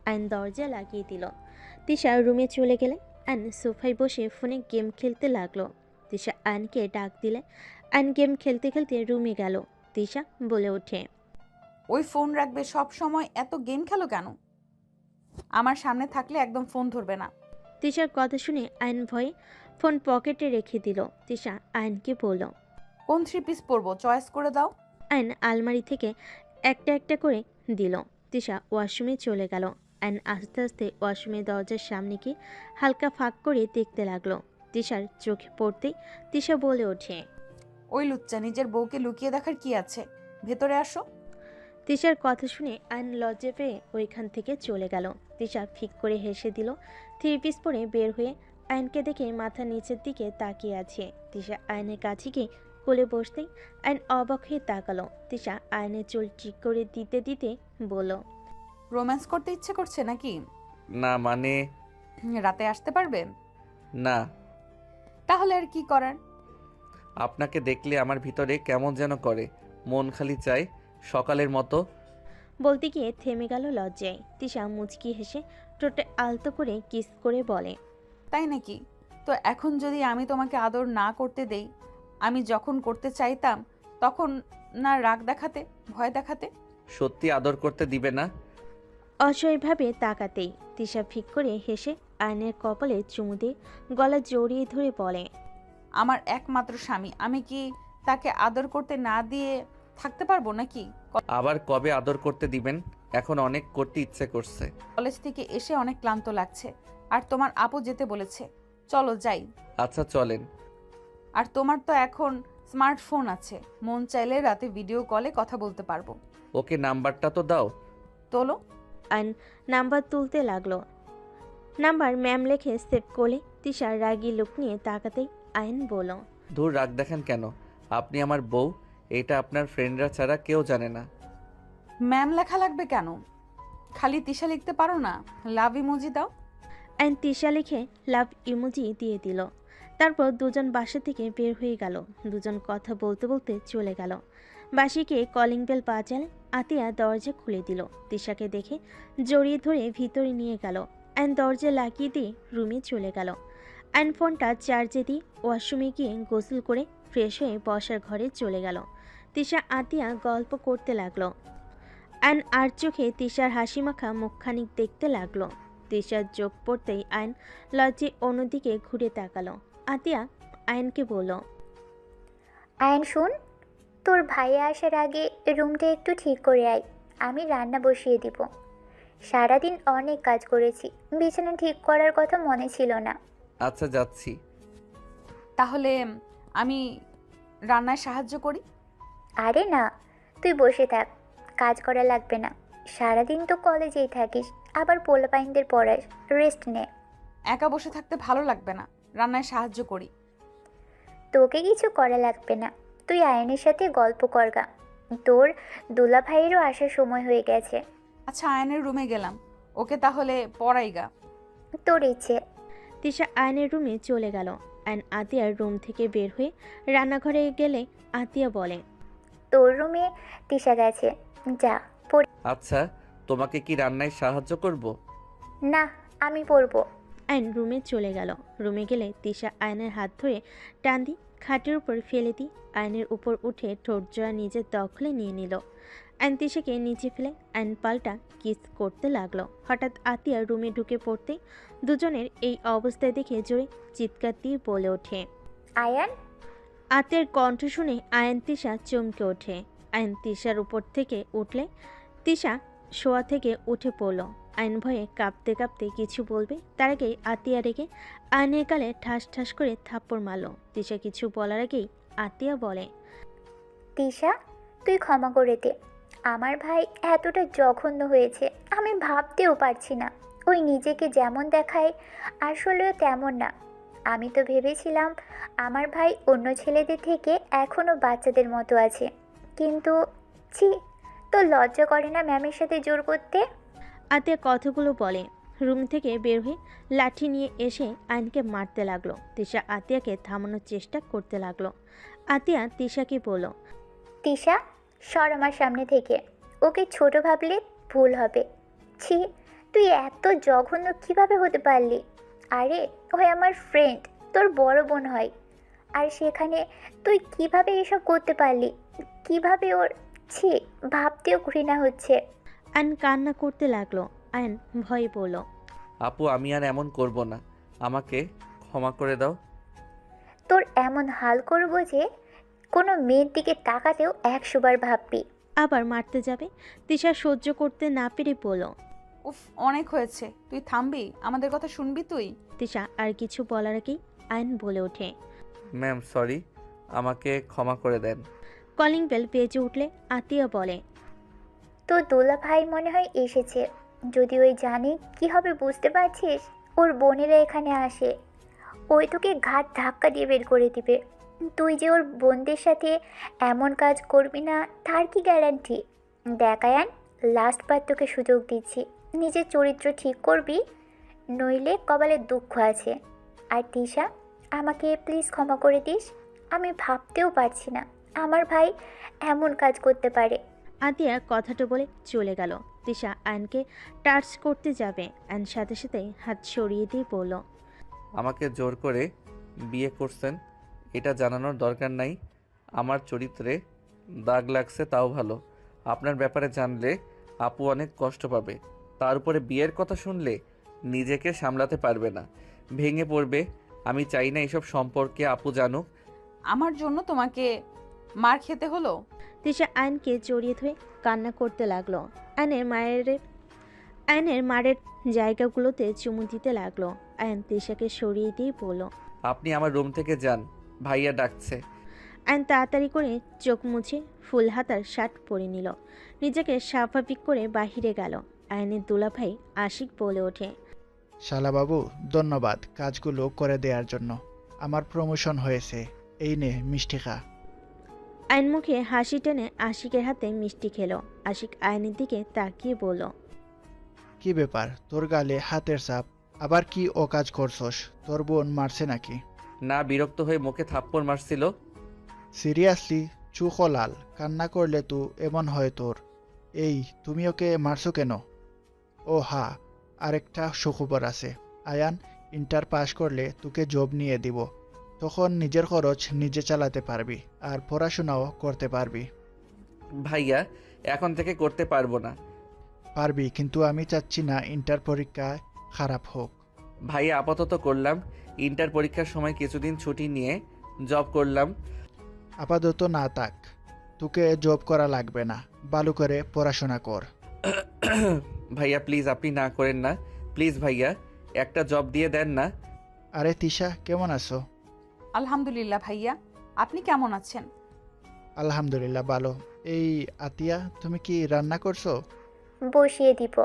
আয়ন দরজা লাগিয়ে দিল। তিশা রুমে চলে গেলে আয়ন সোফায় বসে ফোনে গেম খেলতে লাগলো। তিশা আয়নকে ডাক দিলে আয়ন গেম খেলতে খেলতে রুমে গেল। তিশা বলে ওঠে, ওই ফোন রাখবে, সব সময় এত গেম খেলো কেন? আমার সামনে থাকলে একদম ফোন ধরবে না। তিশার কথা শুনে আয়ন ভয়ে ফোন পকেটে রেখে দিল। তিশা আয়নকে বলল, কোন 3 পিস পরবো চয়েস করে দাও। আয়ন আলমারি থেকে একটা একটা করে দিল। তিশা ওয়াশরুমে চলে গেল। আয়ন আস্তে আস্তে ওয়াশরুমের দরজার সামনে গিয়ে হালকা ফাঁক করে দেখতে লাগলো। তিশার চোখে পড়তেই তিশা বলে ওঠে, ওই লুচ্চা, নিজের বউকে লুকিয়ে দেখার কি আছে, ভেতরে আসো। তিশার কথা শুনে আয়ন লজ্জা পেয়ে ওইখান থেকে চলে গেল। তিশা ফিক করে হেসে দিল। 3 পিস পরে বের হয়ে আয়নকে দেখে মাথা নিচের দিকে তাকিয়ে আছে। তিশা আয়নের কাছে গিয়ে কোলে বসতেই আয়ন অবাক হয়ে তাকালো। তিশা আয়নের চুল ঠিক করে দিতে দিতে বলল, রোম্যান্স করতে ইচ্ছে করছে নাকি? না মানে রাতে আসতে পারবে? না, তাহলে আর কি করার। আপনাকে দেখলে আমার ভিতরে কেমন যেন করে, মন খালি চায় সকালের মতো। বলতে গিয়ে থেমে গেল লজ্জায়। তিশা মুচকি হেসে ঠোঁটে আলতো করে কিস করে বলে, তাই নাকি? তো এখন যদি আমি তোমাকে আদর না করতে দেই, আমি যখন করতে চাইতাম তখন না রাগ দেখাতে, ভয় দেখাতে? সত্যি আদর করতে দিবে না? অসহায়ভাবে তাকাতেই তিশা ফিক করে হেসে আয়নের কপালে চুমু দিয়ে গলা জড়িয়ে ধরে বলে, আমার একমাত্র স্বামী, আমি কি তাকে আদর করতে না দিয়ে থাকতে পারবো নাকি? আবার কবে আদর করতে দিবেন? এখন অনেক করতে ইচ্ছে করছে। কলেজ থেকে এসে অনেক ক্লান্ত লাগছে, আর তোমার আপু যেতে বলেছে, চলো যাই। আচ্ছা চলেন। আর তোমার তো এখন স্মার্টফোন আছে, মন চাইলে রাতে ভিডিও কলে কথা বলতে পারবো। ওকে নাম্বারটা তো দাও। তোলো। আয়ন নাম্বার তুলতে লাগলো। নাম্বার ম্যাম লেখে সেভ করলে তিশার রাগী লুক নিয়ে তাকাতেই আয়ন বলল, দূর রাগ দেখেন কেন? আপনি আমার বউ, এটা আপনার ফ্রেন্ডরা ছাড়া কেউ জানে না। ম্যাম লেখা লাগবে কেন? খালি তিশা লিখতে পারো না? লাভ ইমোজি দাও। আয়ন তিশা লিখে লাভ ইমোজি দিয়ে দিল। তারপর দুজন বাসা থেকে বের হয়ে গেল। দুজন কথা বলতে বলতে চলে গেল। বাসিকে কলিং বেল বাজালে আতিয়া দরজা খুলে দিল। তিশাকে দেখে জড়িয়ে ধরে ভিতরে নিয়ে গেল। আয়ন দরজা লাগিয়ে দিয়ে রুমে চলে গেল। আয়ন ফোনটা চার্জে দিয়ে ওয়াশরুমে গিয়ে গোসল করে ফ্রেশ হয়ে বসার ঘরে চলে গেল। তিশা আতিয়া গল্প করতে লাগলো। আয়ন আর চোখে তিশার হাসিমাখা মুখখানিক দেখতে লাগলো। তিশার চোখ পড়তেই আয়ন লজ্জে অন্যদিকে ঘুরে তাকালো। আতিয়া আয়নকে বলল, আয়ন শোন, তোর ভাইয়া আসার আগে রুমটা একটু ঠিক করে আয়, আমি রান্না বসিয়ে দিব। সারাদিন অনেক কাজ করেছি, বিছানা ঠিক করার কথা মনে ছিল না। আচ্ছা যাচ্ছি। তাহলে আমি রান্নায় সাহায্য করি। আরে না, তুই বসে থাক, কাজ করা লাগবে না। সারাদিন তো কলেজেই থাকিস, আবার পোলাপাইনদের পড়াস, রেস্ট নে। একা বসে থাকতে ভালো লাগবে না, রান্নায় সাহায্য করি। তোকে কিছু করা লাগবে না, তুই আয়নের সাথে গল্প করগা। তোর দুলা ভাইয়েরও আসার সময় হয়ে গেছে। আচ্ছা, আয়নের রুমে গেলাম, ওকে তাহলে পড়াইগা। তোর ইচ্ছে। তিশা আয়নের রুমে চলে গেল। আয়ন আতিয়ার রুম থেকে বের হয়ে রান্নাঘরে গেলে আতিয়া বলে, তোর রুমে তিশা গেছে, যা পড়। আচ্ছা, তোমাকে কি রান্নায় সাহায্য করব? না, আমি পড়বো। আয়ন রুমে চলে গেল। রুমে গেলে তিশা আয়নের হাত ধরে টান দিয়ে খাটের উপর ফেলে দিয়ে আয়নের উপর উঠে ঠোঁট জোড়া নিজের দখলে নিয়ে নিল। আয়ন তিশাকে নিচে ফেলে আয়ন পাল্টা কিস করতে লাগলো। হঠাৎ আতিয়া রুমে ঢুকে পড়তে দুজনের এই অবস্থায় দেখে জোরে চিৎকার দিয়ে বলে ওঠে, আয়ান। আতিয়ার কণ্ঠ শুনে আয়ন তিশা চমকে ওঠে। আয়ন তিশার উপর থেকে উঠলে তিশা শোয়া থেকে উঠে পড়ল। আয়ন ভয়ে কাঁপতে কাঁপতে কিছু বলবে, তার আগেই আতিয়া রেগে আয়নের গালে ঠাস ঠাস করে থাপ্পড় মারল। তিশা কিছু বলার আগেই আতিয়া বলে, তিশা, তুই ক্ষমা করে দে। আমার ভাই এতটা জঘন্য হয়েছে আমি ভাবতেও পারছি না। ওই নিজেকে যেমন দেখায় আসলেও তেমন না। আমি তো ভেবেছিলাম আমার ভাই অন্য ছেলেদের থেকে এখনও বাচ্চাদের মতো আছে, কিন্তু ছি, তো লজ্জা করে না ম্যামের সাথে জোর করতে? আতিয়া কথাগুলো বলে রুম থেকে বের হয়ে লাঠি নিয়ে এসে আয়নকে মারতে লাগলো। তিশা আতিয়াকে থামানোর চেষ্টা করতে লাগলো। আতিয়া তিশাকে বলল, তিশা, সর আমার সামনে থেকে। ওকে ছোট ভাবলে ভুল হবে। ছি, তুই এত জঘন্য কিভাবে হতে পারলি? আরে ওই আমার ফ্রেন্ড, তোর বড় বোন হয়, আর সেখানে তুই কিভাবে এসব করতে পারলি? কিভাবে ওর, ছি, ভাবতেও ঘৃণা হচ্ছে। আয়ন কান্না করতে লাগলো। আয়ন ভয়ে বলল, আপু আমি আর এমন করব না, আমাকে ক্ষমা করে দাও। তোর এমন হাল করবো যে কোনো মেয়ের দিকে তাকাতেও 100 বার ভাববি। আবার মারতে যাবে। তিশা সহ্য করতে না পেরে বলল। উফ, অনেক হয়েছে, তুই থামবি? আমাদের কথা শুনবি তুই? তিশা আর কিছু বলার আগেই আয়ন বলে ওঠে। ম্যাম সরি, আমাকে ক্ষমা করে দেন। কলিং বেল বেজে উঠলে আতিয়া বলে। তো দোলা ভাই মনে হয় এসেছে। যদি ওই জানে কি হবে বুঝতে পারছিস? ওর বোনেরা এখানে আসে, ওই তোকে ঘাট ধাক্কা দিয়ে বের করে দিবে। তুই যে ওর বোনদের সাথে এমন কাজ করবি না তার কি গ্যারান্টি? দেখায়ান, লাস্ট বার তোকে সুযোগ দিচ্ছি, নিজের চরিত্র ঠিক করবি, নইলে কপালে দুঃখ আছে। আর তিশা, আমাকে প্লিজ ক্ষমা করে দিস। আমি ভাবতেও পারছি না আমার ভাই এমন কাজ করতে পারে। আতিয়া কথাটা বলে চলে গেল। তিশা আয়নকে টাচ করতে যাবে, আয়ন সাথে সাথে হাত সরিয়ে দিয়ে বলল। আমাকে জোর করে বিয়ে করছেন, এটা জানানোর দরকার নাই। আমার চরিত্রে দাগ লাগছে তাও ভালো। আপনার ব্যাপারে জানলে আপু অনেক কষ্ট পাবে। তার উপরে বিয়ের কথা শুনলে নিজেকে সামলাতে পারবে না, ভেঙে পড়বে। আমি চাই না এসব সম্পর্কে আপু জানুক। আমার জন্য তোমাকে মার খেতে হলো? তিশা আয়নকে জড়িয়ে ধরে কান্না করতে লাগলো। আয়নের মারের জায়গাগুলোতে চুমু দিতে লাগলো। আয়ন তিশাকে সরিয়ে দিয়ে বলল। আপনি আমার রুম থেকে যান, ভাইয়া ডাকছে। আয়ন তাড়াতাড়ি করে চোখ মুছে ফুল হাতার শার্ট পরে নিল, নিজেকে স্বাভাবিক করে বাহিরে গেল। আয়নের দুলাভাই আশিক বলে ওঠে। শালাবাবু, ধন্যবাদ কাজগুলো করে দেওয়ার জন্য। আমার প্রমোশন হয়েছে, এই নে মিষ্টি খা। আয়ন মুখে হাসি টেনে আশিকের হাতে মিষ্টি খেলো। আশিক আয়নের দিকে তাকিয়ে বলল। কি ব্যাপার, তোর গালে হাতের ছাপ? আবার কি ও কাজ করছস? তোর বোন মারছে নাকি? না, বিরক্ত হয়ে মুখে থাপ্পড় মারছিল। সিরিয়াসলি? চোখও লাল, কান্না করলে তো এমন হয় তোর। এই, তুমি ওকে মারছো কেন? ও হ্যাঁ, আরেকটা সুখবর আছে। আয়ান ইন্টার পাস করলে তোকে জব নিয়ে দিব। তখন নিজের খরচ নিজে চালাতে পারবি, আর পড়াশোনাও করতে পারবি। ভাইয়া এখন থেকে করতে পারবো না। পারবি, কিন্তু আমি চাচ্ছি না ইন্টার পরীক্ষায় খারাপ হোক। ভাইয়া আপাতত করলাম, ইন্টার পরীক্ষার সময় কিছুদিন ছুটি নিয়ে জব করলাম। আপাতত না থাক, তোকে জব করা লাগবে না, ভালো করে পড়াশোনা কর। ভাইয়া প্লিজ, আপনি না করেন না, প্লিজ ভাইয়া, একটা জব দিয়ে দেন না। আরে তিশা, কেমন আছো? আলহামদুলিল্লাহ ভাইয়া, আপনি কেমন আছেন? আলহামদুলিল্লাহ ভালো। এই আতিয়া, তুমি কি রান্না করছো? বসিয়ে দিব।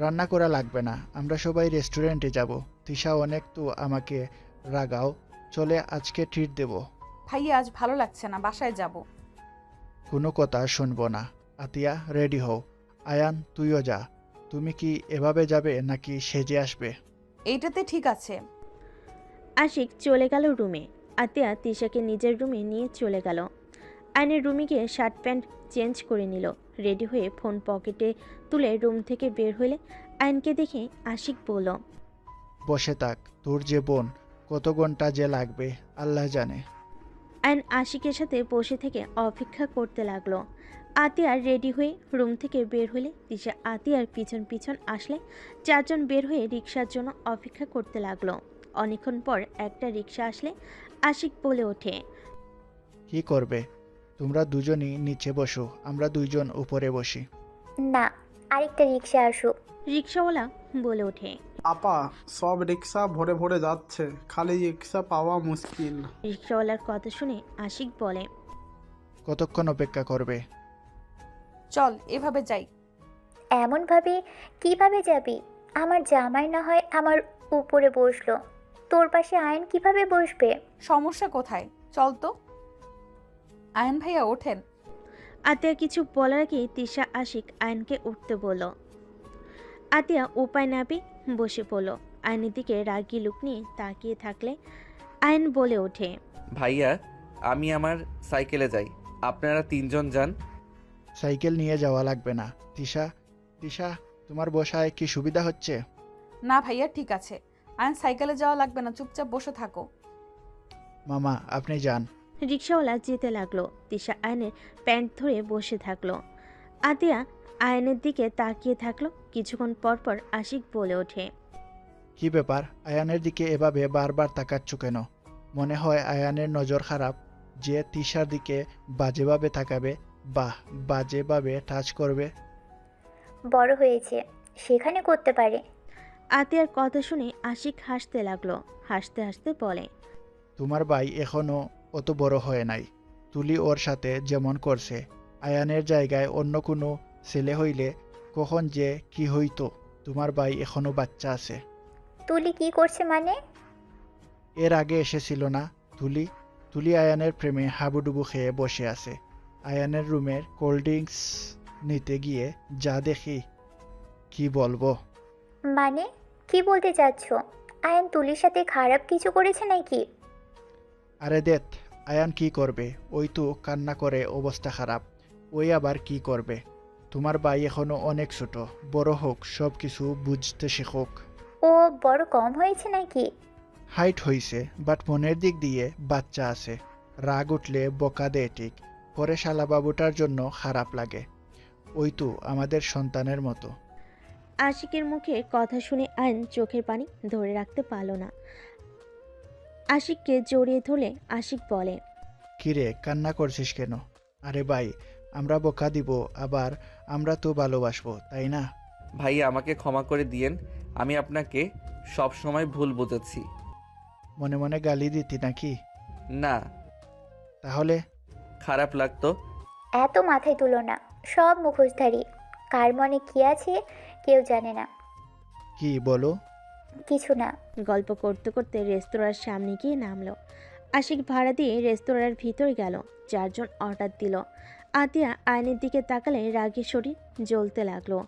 রান্না করা লাগবে না, আমরা সবাই রেস্টুরেন্টে যাব। তিশা অনেক তো আমাকে রাগাও, চলে আজকে ট্রিট দেব। ভাইয়া আজ ভালো লাগছে না, বাসায় যাব। কোনো কথা শুনবো না। আতিয়া রেডি হও। আয়ান তুইও যা। তুমি কি এভাবে যাবে নাকি সেজে আসবে? এইটাতে ঠিক আছে। আশিক চলে গেল রুমে। আতিয়া তিশাকে নিজের রুমে নিয়ে চলে গেল। আয়নের রুমে গিয়ে শার্ট প্যান্ট চেঞ্জ করে নিল। রেডি হয়ে ফোন পকেটে তুলে রুম থেকে বের হলে আয়নকে দেখে আশিক বলল। বসে থাক, তোর যে বোন, কত ঘন্টা যে লাগবে আল্লাহ জানে। আয়ন আশিকের সাথে বসে থেকে অপেক্ষা করতে লাগলো। আতিয়ার রেডি হয়ে রুম থেকে বের হলে তিশা আতিয়ার পিছন পিছন আসলে চারজন বের হয়ে রিক্সার জন্য অপেক্ষা করতে লাগলো। অনেকক্ষণ পর একটা রিক্সা আসলে আশিক বলে ওঠে। কি করবে? তোমরা দুজনই নিচে বসো, আমরা দুইজন উপরে বসি। না, আরেকটা রিক্সা আসুক। রিক্সাওয়ালা বলে ওঠে। আপা, সব রিক্সা ভরে ভরে যাচ্ছে, খালি রিক্সা পাওয়া মুশকিল। রিক্সাওয়ালার কথা শুনে আশিক বলে। কতক্ষণ অপেক্ষা করবে? চল এভাবে যাই। এমনভাবে কিভাবে যাবি? আমার জামাই না হয় আমার উপরে বসলো, তোর পাশে আয়ন কিভাবে বসবে? সমস্যা কোথায়? চল তো। আয়ন ভাইয়া ওঠেন। আতিয়া কিছু বলার আগেই তিশা আশিক আয়নকে উঠতে বলল। আতিয়া উপায় না পেয়ে বসে পড়ল। আয়নের দিকে রাগী লুক নিয়ে তাকিয়ে থাকলে আয়ন বলে ওঠে। ভাইয়া আমি আমার সাইকেলে যাই, আপনারা তিনজন যান। সাইকেল নিয়ে যাওয়া লাগবে না। তিশা, তিশা, তোমার বসায় কি সুবিধা হচ্ছে? না ভাইয়া ঠিক আছে, আয়ন সাইকেলে যাওয়া লাগবে না, চুপচাপ বসে থাকো। মামা আপনি যান। রিক্সাওয়ালা যেতে লাগলো। তিশা আয়নের প্যান্ট ধরে বসে থাকলো। আতিয়া আয়নের দিকে তাকিয়ে থাকলো। কিছুক্ষণ পর পর আশিক বলে ওঠে। কি ব্যাপার, আয়ানের দিকে এভাবে বারবার তাকাচ্ছ কেন? মনে হয় আয়ানের নজর খারাপ? যে তিশার দিকে বাজেভাবে তাকাবে, বাজেভাবে টাচ করবে? বড় হয়েছে, সেখানে করতে পারে। আতিয়ার কথা শুনে আশিক হাসতে লাগলো। হাসতে হাসতে বলে, তোমার ভাই এখনো অত বড় হয় নাই। তুলি ওর সাথে যেমন করছে, আয়ানের জায়গায় অন্য কোনো ছেলে হইলে কখন যে কি হইতো। তোমার ভাই এখনো বাচ্চা আছে। তুলি কি করছে মানে? এর আগে এসেছিল না তুলি? তুলি আয়ানের প্রেমে হাবুডুবু খেয়ে বসে আছে। আয়ানের রুমের কোল্ড ড্রিঙ্কস নিতে গিয়ে যা দেখি, কি বলবো। মানে কি বলতে চাচ্ছ? আয়ান তুলির সাথে খারাপ কিছু করেছে নাকি? আরে দেখ, আয়ান কি করবে? ওই তো কান্না করে অবস্থা খারাপ। ওই আবার কি করবে? তোমার ভাই এখনো অনেক ছোট, বড় হোক, সব কিছু বুঝতে শেখুক। ও বড় কম হয়েছে নাকি? হাইট হইছে, বাট মনের দিক দিয়ে বাচ্চা আছে। রাগ উঠলে বকা দেয় ঠিক, পরে শালাবাবুটার জন্য খারাপ লাগে। ওই তো আমাদের সন্তানের মতো। আশিকের মুখে কথা শুনে আয়ন চোখের পানি ধরে রাখতে পারল না। আশিককে জড়িয়ে ধরলে আশিক বলে, কিরে, কান্না করছিস কেন? আরে ভাই, আমরা বকা দিব, আবার আমরা তো ভালোবাসবো, তাই না? ভাইয়া আমাকে ক্ষমা করে দিয়েন, আমি আপনাকে সব সময় ভুল বুঝেছি। মনে মনে গালি দিতি নাকি? না, তাহলে? খারাপ লাগতো। এত মাথায় তুলো না, সব মুখোশধারী। কার মনে কি আছে কেউ জানে না। কি বলো? কিছু না। গল্প করতে করতে রেস্তোরাঁর সামনে গিয়ে নামলো। আশিক ভাড়া দিয়ে রেস্তোরাঁর ভিতরে গেল। 4 জন অর্ডার দিল। আতিয়া আয়নের দিকে তাকালে রাগে শরীর জ্বলতে লাগলো।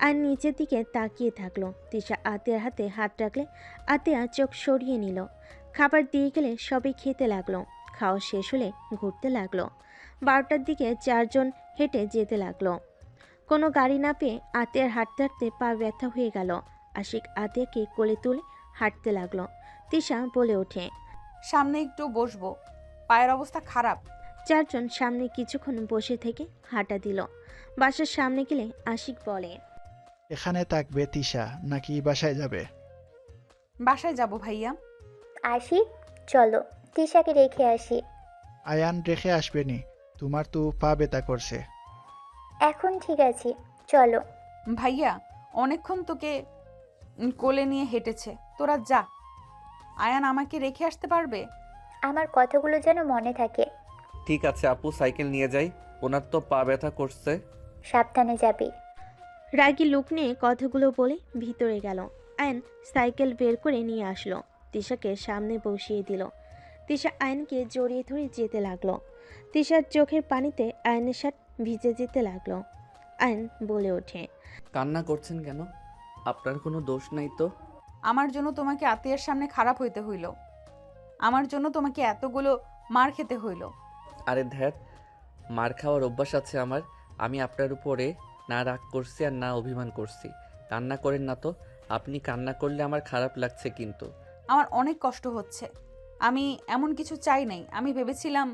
আর নিচের দিকে তাকিয়ে থাকলো। তিশা আতিয়ার হাতে হাত রাখলে আতিয়া চোখ সরিয়ে নিল। খাবার দিয়ে গেলে সবাই খেতে লাগলো। খাওয়া শেষ হলে ঘুরতে লাগলো। 12টার দিকে 4 জন হেঁটে যেতে লাগলো। কোনো গাড়ি না পেয়ে আতিয়ার হাঁটতে হাঁটতে পা ব্যথা হয়ে গেল। আশিক আতিয়াকে কোলে তুলে হাঁটতে লাগলো। তিশা বলে ওঠে, সামনে একটু বসবো, পায়ের অবস্থা খারাপ। 4 জন সামনে কিছুক্ষণ বসে থেকে হাঁটা দিল। বাসার সামনে গেলে আশিক বলে, এখানে থাকবে তিশা নাকি বাসায় যাবে? বাসায় যাব ভাইয়া। আসি, চলো তিশাকে রেখে আসি। আয়ান রেখে আসবেনি, তোমার তো পা ব্যথা করছে। এখন ঠিক আছে, চলো। ভাইয়া অনেকক্ষণ তোকে কোলে নিয়ে হেঁটেছে, তোরা যা। আয়ান আমাকে রেখে আসতে পারবে? আমার কথাগুলো যেন মনে থাকে। ঠিক আছে আপু, সাইকেল নিয়ে যাই, ওনার তো পা ব্যথা করছে। সাবধানে যাবি। রাগী লুক নিয়ে কথাগুলো বলে ভিতরে গেল। আয়ন সাইকেল বের করে নিয়ে আসলো। তিশাকে সামনে বসিয়ে দিল। তিশা আয়নকে জড়িয়ে ধরে যেতে লাগলো। তিশার চোখের পানিতে আয়নের শার্ট ভিজে যেতে লাগলো। আয়ন বলে ওঠে, কান্না করছেন কেন? আপনার কোনো দোষ নাই তো। আমার জন্য তোমাকে আত্মীয়ের সামনে খারাপ হইতে হইল, আমার জন্য তোমাকে এতগুলো মার খেতে হইল। আরে ধ্যাত, মার খাওয়ার অভ্যাস আছে আমার। আমি আপনার উপরে না রাগ করছি আর না অভিমান করছি। কান্না করেন না তো। আপনি কান্না করলে আমার খারাপ লাগছে কিন্তু। আমার অনেক কষ্ট হচ্ছে। আমি এমন কিছু চাই নাই, আমি ভেবেছিলাম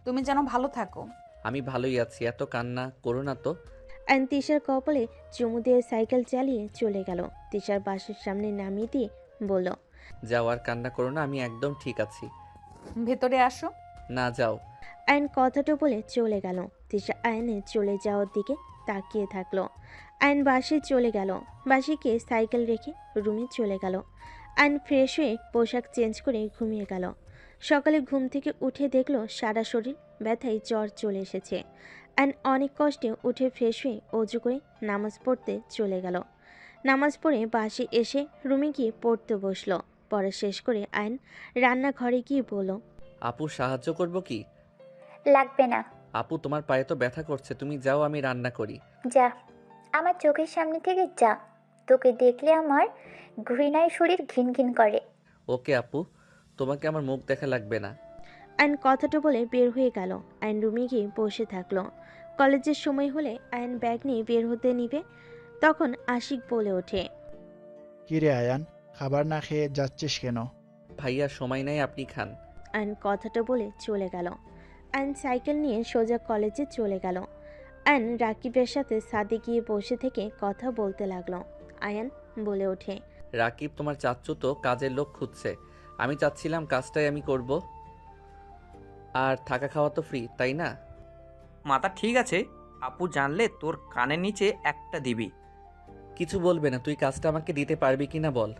তুমি যেন ভালো থাকো। আমি ভালোই আছি, এত কান্না করো না তো। আয়ন তিশার কপালে চুমু দিয়ে সাইকেল চালিয়ে চলে গেল। তিশার বাসের সামনে নামিয়ে দিয়ে বলল, যাও আর কান্না করো না, আমি একদম ঠিক আছি। ভেতরে আসো। না, যাও। আয়ন কথাটা বলে চলে গেল। তিশা আয়নের চলে যাওয়ার দিকে তাকিয়ে থাকলো। আয়ন বাসে চলে গেল। বাসিকে সাইকেল রেখে রুমে চলে গেল। আয়ন ফ্রেশ হয়ে পোশাক চেঞ্জ করে ঘুমিয়ে গেল। সকালে ঘুম থেকে উঠে দেখলো সারা শরীর ব্যথায় জ্বর চলে এসেছে। আয়ন অনেক কষ্টে উঠে ফ্রেশ হয়ে অজু করে নামাজ পড়তে চলে গেল। নামাজ পড়ে বাসে এসে রুমে গিয়ে পড়তে বসলো। পড়া শেষ করে আয়ন রান্নাঘরে গিয়ে বলল, আপু সাহায্য করব কি? লাগবে না। আপু তোমার পায়ে তো ব্যথা করছে, তুমি যাও, আমি রান্না করি। যা, আমার চোখের সামনে থেকে যা। তোকে দেখলে আমার ঘৃণায় শরীর ঘিন ঘিন করে। ওকে আপু, তোমাকে আমার মুখ দেখা লাগবে না। আয়ন কথাটা বলে বের হয়ে গেল। আয়ন রুমে গিয়ে বসে থাকলো। কলেজের সময় হলে আয়ন ব্যাগ নিয়ে বের হতে নিবে, তখন আশিক বলে ওঠে, কিরে আয়ান, খাবার না খেয়ে যাচ্ছিস কেন? ভাইয়া সময় নেই, আপনি খান। আয়ন কথাটা বলে চলে গেল। আয়ন সাইকেল নিয়ে সোজা কলেজে চলে গেল। আয়ন রাকিবের সাথে ছাদে গিয়ে বসে থেকে কথা বলতে লাগলো। আয়ন বলে ওঠে, রাকিব তোমার চাচ্চু তো কাজের লোক খুঁজছে, আমি চাচ্ছিলাম কাজটাই আমি করব। আর থাকা খাওয়া তো ফ্রি, তাই না? মাথা ঠিক আছে, আপু জানলে তোর কানের নিচে একটা দিবি। কিছু বলবে না, তুই কাজটা আমাকে দিতে পারবি কিনা বল।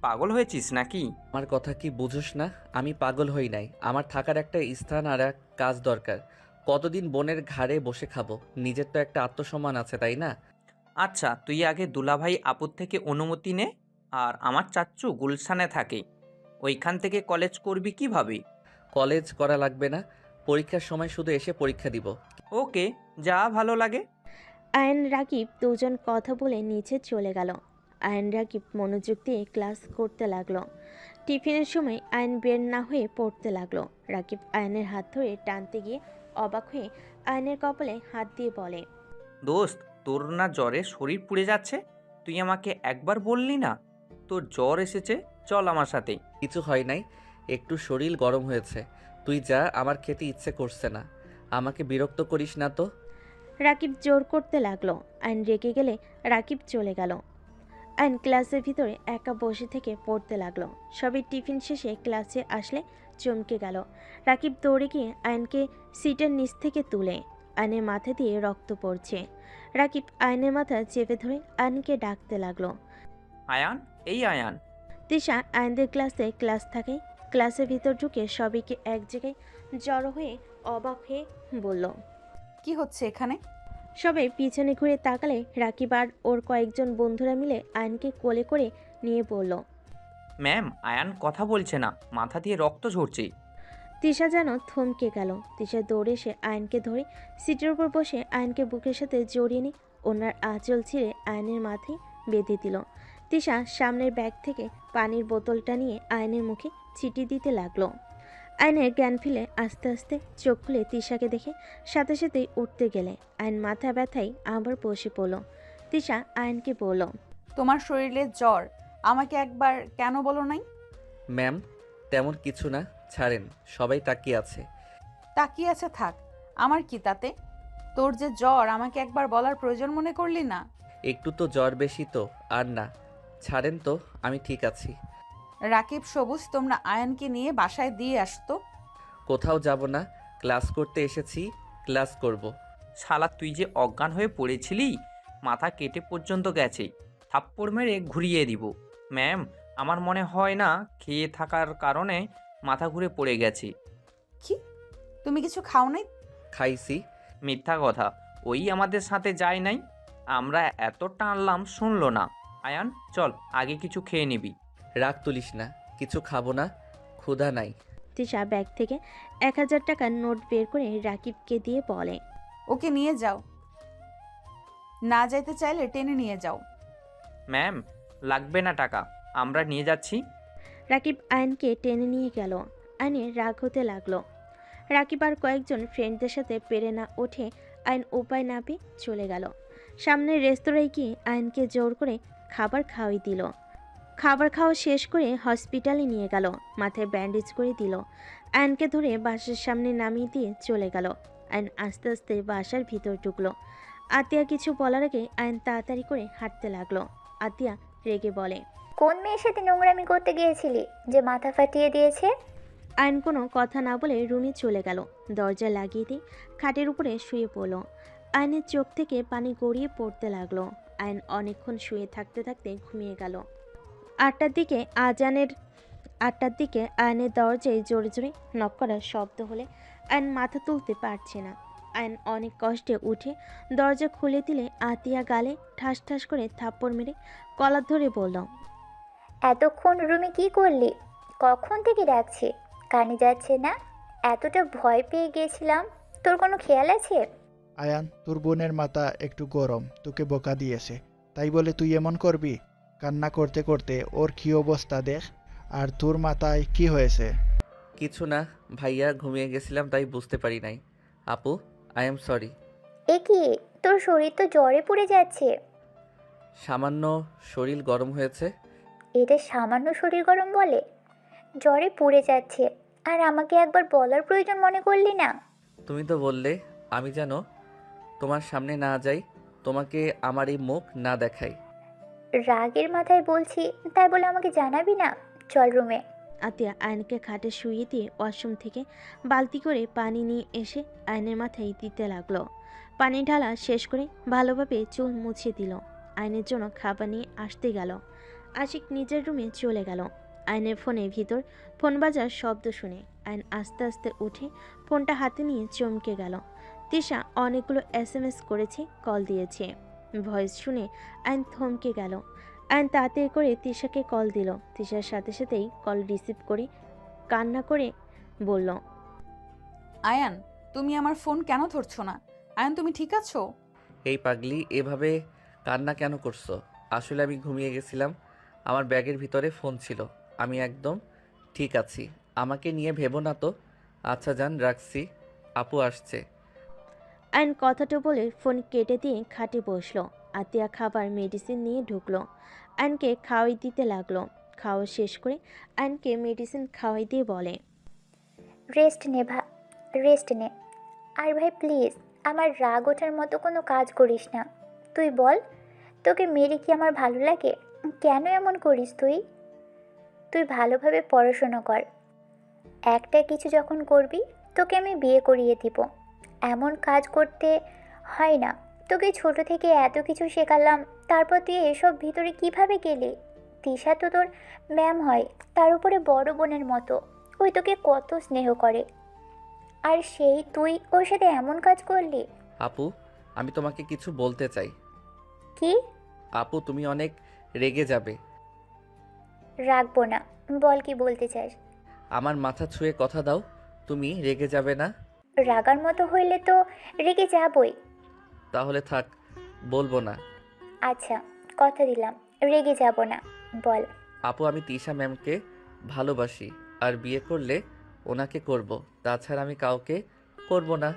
পাগল হয়েছিস নাকি? আমার কথা কি বুঝোস না? আমি পাগল হই নাই, আমার থাকার একটা স্থান আর এক কাজ দরকার। কতদিন বোনের ঘাড়ে বসে খাবো? নিজের তো একটা আত্মসম্মান আছে, তাই না? আচ্ছা, তুই আগে দুলাভাই আপুর থেকে অনুমতি নে। আর আমার চাচ্চু গুলশানে থাকে, ওইখান থেকে কলেজ করবি কিভাবে? কলেজ করা লাগবে না, পরীক্ষার সময় শুধু এসে পরীক্ষা দিব। ওকে, যা ভালো লাগে। আয়ন রাকিব দুজন কথা বলে নিচে চলে গেল। আয়ন রাকিব মনোযোগ দিয়ে ক্লাস করতে লাগলো। টিফিনের সময় আয়ন বের না হয়ে পড়তে লাগলো। রাকিব আয়নের হাত ধরে টানতে গিয়ে অবাক হয়ে আয়নের কপালে হাত দিয়ে বলে, দোস্ত, তোর না জ্বরে শরীর পুড়ে যাচ্ছে? তুই আমাকে একবার বললি না তোর জ্বর এসেছে? চল আমার সাথে। কিছু হয় নাই, একটু শরীর গরম হয়েছে। তুই যা, আমার খেতে ইচ্ছে করছে না। আমাকে বিরক্ত করিস না তো। রাকিব জোর করতে লাগলো। আয়ন রেগে গেলে রাকিব চলে গেল। আয়ন ক্লাসের ভিতরে একা বসে থেকে পড়তে লাগলো। সবাই টিফিন শেষে ক্লাসে আসলে চমকে গেল। রাকিব দৌড়ে গিয়ে আয়নকে সিটের নিচ থেকে তুলে। আয়নের মাথা দিয়ে রক্ত পড়ছে। রাকিব আয়নের মাথা চেপে ধরে আয়নকে ডাকতে লাগলো। আয়ান, এই আয়ান। তিশা আয়নদের ক্লাস থাকে। ক্লাসের ভিতর ঢুকে সবাইকে এক জায়গায় জড়ো হয়ে অবাক হয়ে বলল, কি হচ্ছে এখানে? সবাই পিছনে ঘুরে তাকালে রাকিব আর ওর কয়েকজন বন্ধুরা মিলে আয়নকে কোলে করে নিয়ে বলল, ম্যাম, আয়ান কথা বলছে না, মাথা দিয়ে রক্ত ঝরছে। তিশা যেন থমকে গেল। তিশা দৌড়ে এসে আয়নকে ধরে সিটের উপর বসে আয়নকে বুকের সাথে জড়িয়ে নিয়ে ওনার আঁচল ছিঁড়ে আয়নের মাথায় বেঁধে দিল। তিশা সামনের ব্যাগ থেকে পানির বোতলটা নিয়ে আয়নের মুখে ছিটি দিতে লাগলো। আয়নের জ্ঞান ফিরে আস্তে আস্তে চোখ খুলে তিশাকে দেখে সাথে সাথেই উঠতে গেলে আয়ন মাথা ব্যথায় আবার বসে পড়ল। তিশা আয়নকে বলল, তোমার শরীরে জ্বর, আমাকে একবার কেন বলো নাই? ম্যাম, তেমন কিছু না, ছাড়েন, সবাই তাকিয়ে আছে। তাকিয়ে আছে থাক, আমার কি তাতে? তোর যে জ্বর, আমাকে একবার বলার প্রয়োজন মনে করলি না? একটু তো জ্বর বেশি তো, আর না, ছাড়েন তো, আমি ঠিক আছি। রাকিব, সবুজ, তোমরা আয়নকে নিয়ে বাসায় দিয়ে আসতো। কোথাও যাব না, ক্লাস করতে এসেছি, ক্লাস করব। শালা, তুই যে অজ্ঞান হয়ে পড়েছিলি, মাথা কেটে পর্যন্ত গেছে, থাপ্পড় মেরে ঘুরিয়ে দিব। ম্যাম, আমার মনে হয় না খেয়ে থাকার কারণে মাথা ঘুরে পড়ে গেছে। কি, তুমি কিছু খাও নাই? খাইছি। মিথ্যা কথা, ওই আমাদের সাথে যায় নাই, আমরা এত টানলাম শুনলো না। আয়ান, চল, আগে কিছু খেয়ে নিবি। রাগ তুলিস না, কিছু খাবো না, ক্ষুধা নাই। তিশা ব্যাগ থেকে 1000 টাকার নোট বের করে রাকিবকে দিয়ে বলে, ওকে নিয়ে যাও, না যাইতে চাইলে টেনে নিয়ে যাও। ম্যাম, লাগবে না টাকা, আমরা নিয়ে যাচ্ছি। রাকিব আয়নকে টেনে নিয়ে গেল। আয়নের রাগ হতে লাগলো। রাকিব আর কয়েকজন ফ্রেন্ডদের সাথে পেরে না ওঠে আয়ন উপায় না পেয়ে চলে গেল। সামনের রেস্তোরাঁয় গিয়ে আয়নকে জোর করে খাবার খাওয়াই দিল। খাবার খাওয়া শেষ করে হসপিটালে নিয়ে গেল, মাথায় ব্যান্ডেজ করে দিল। আয়নকে ধরে বাসার সামনে নামিয়ে দিয়ে চলে গেল। আয়ন আস্তে আস্তে বাসার ভিতর ঢুকলো। আতিয়া কিছু বলার আগে আয়ন তাড়াতাড়ি করে হাঁটতে লাগলো। আতিয়া রেগে বলে, কোন মেয়ের সাথে নোংরামি করতে গিয়েছিলি যে মাথা ফাটিয়ে দিয়েছে? আয়ন কোনো কথা না বলে রুমে চলে গেল। দরজা লাগিয়ে দিয়ে খাটের উপরে শুয়ে পড়ল। আয়নের চোখ থেকে পানি গড়িয়ে পড়তে লাগলো। আয়ন অনেকক্ষণ শুয়ে থাকতে থাকতে ঘুমিয়ে গেল। 8টার দিকে আয়নের দরজায় জোরে জোরে নক করার শব্দ হলে আয়ন মাথা তুলতে পারছে না। আয়ন অনেক কষ্টে উঠে দরজা খুলে দিলে আতিয়া গালে ঠাস ঠাস করে থাপ্পড় মেরে কলার ধরে বলল, এতক্ষণ রুমে কি করলি? কখন থেকে ডাকছি, কানে যাচ্ছে না? এতটা ভয় পেয়ে গিয়েছিলাম, তোর কোনো খেয়াল আছে? আয়ান, তোর বোনের মাথা একটু গরম, তোকে বোকা দিয়েছে, তাই বলে তুই এমন করবি? কান্না করতে করতে ওর কী অবস্থা দেখ। আর তোর মাথায় কি হয়েছে? কিছু না ভাইয়া, ঘুমিয়ে গেছিলাম তাই বুঝতে পারি নাই। আপু, আই এম সরি। এ কি, তোর শরীর তো জ্বরে পুড়ে যাচ্ছে। সামান্য শরীর গরম হয়েছে। এটা সামান্য শরীর গরম বলে? জ্বরে পুড়ে যাচ্ছে আর আমাকে একবার বলার প্রয়োজন মনে করলি না? তুমি তো বললে আমি যেন তোমার সামনে না যাই, তোমাকে আমার এই মুখ না দেখাই। রাগের মাথায় বলছি, তাই বলে আমাকে জানাবি না? চল রুমে। আতিয়া আয়নকে খাটে শুইয়ে দিয়ে ওয়াশরুম থেকে বালতি করে পানি নিয়ে এসে আয়নের মাথায় দিতে লাগলো। পানি ঢালা শেষ করে ভালোভাবে চুল মুছে দিল। আয়নের জন্য খাবার নিয়ে আসতে গেল। আশিক নিজের রুমে চলে গেল। আয়নের ফোনের ভিতর ফোন বাজার শব্দ শুনে আয়ন আস্তে আস্তে উঠে ফোনটা হাতে নিয়ে চমকে গেল। তিশা অনেকগুলো SMS করেছে, কল দিয়েছে। ভয়েস শুনে আয়ন থমকে গেল। আয়ন তাড়াতাড়ি করে তিশাকে কল দিল। তিশার সাথে সাথেই কল রিসিভ করে কান্না করে বলল, আয়ান, তুমি আমার ফোন কেন ধরছো না? আয়ান, তুমি ঠিক আছো? এই পাগলি, এভাবে কান্না কেন করছো? আসলে আমি ঘুমিয়ে গেছিলাম। আমার ব্যাগের ভিতরে ফোন ছিল। আমি একদম ঠিক আছি। আমাকে নিয়ে ভেবো না তো। আচ্ছা জান, রাখছি। আপু আসছে। আয়ন কথাটা বলে ফোন কেটে দিয়ে খাটে বসলো। আতিয়া খাবার মেডিসিন নিয়ে ঢুকলো। আয়নকে খাওয়াই দিতে লাগলো। খাওয়া শেষ করে আয়নকে মেডিসিন খাওয়াই দিয়ে বলে, রেস্ট নে রেস্ট নে। আর ভাই প্লিজ আমার রাগ ওঠার মতো কোনো কাজ করিস না। তুই বল, তোকে মেরে কি আমার ভালো লাগে? কেন এমন করিস তুই? তুই ভালোভাবে পড়াশোনা কর। একটা কিছু যখন করবি তোকে আমি বিয়ে করিয়ে দিব। এমন কাজ করতে হয় না। তোকে ছোট থেকে এত কিছু শেখালাম, তারপর তুই এসব ভিতরে কিভাবে গেলি? তিশা তো তোর ম্যাম হয়, তার উপরে বড় বোনের মতো। ওই তোকে কত স্নেহ করে, আর সেই তুই ওর সাথে এমন কাজ করলি। আপু, আমি তোমাকে কিছু বলতে চাই। কি? আপু, তুমি অনেক রেগে যাবে। রাখবো না, বল কি বলতে চাস। আমার মাথা ছুঁয়ে কথা দাও, তুমি রেগে যাবে না। রাগার মতো হইলে তো রেগে যাবই। তাহলে থাক, বলবো না। আচ্ছা, কথা দিলাম রেগে যাব না, বল। আপু, আমি তিশা ম্যামকে ভালোবাসি, আর বিয়ে করলে ওনাকে করব। তাছাড়া আমি কাউকে করব না।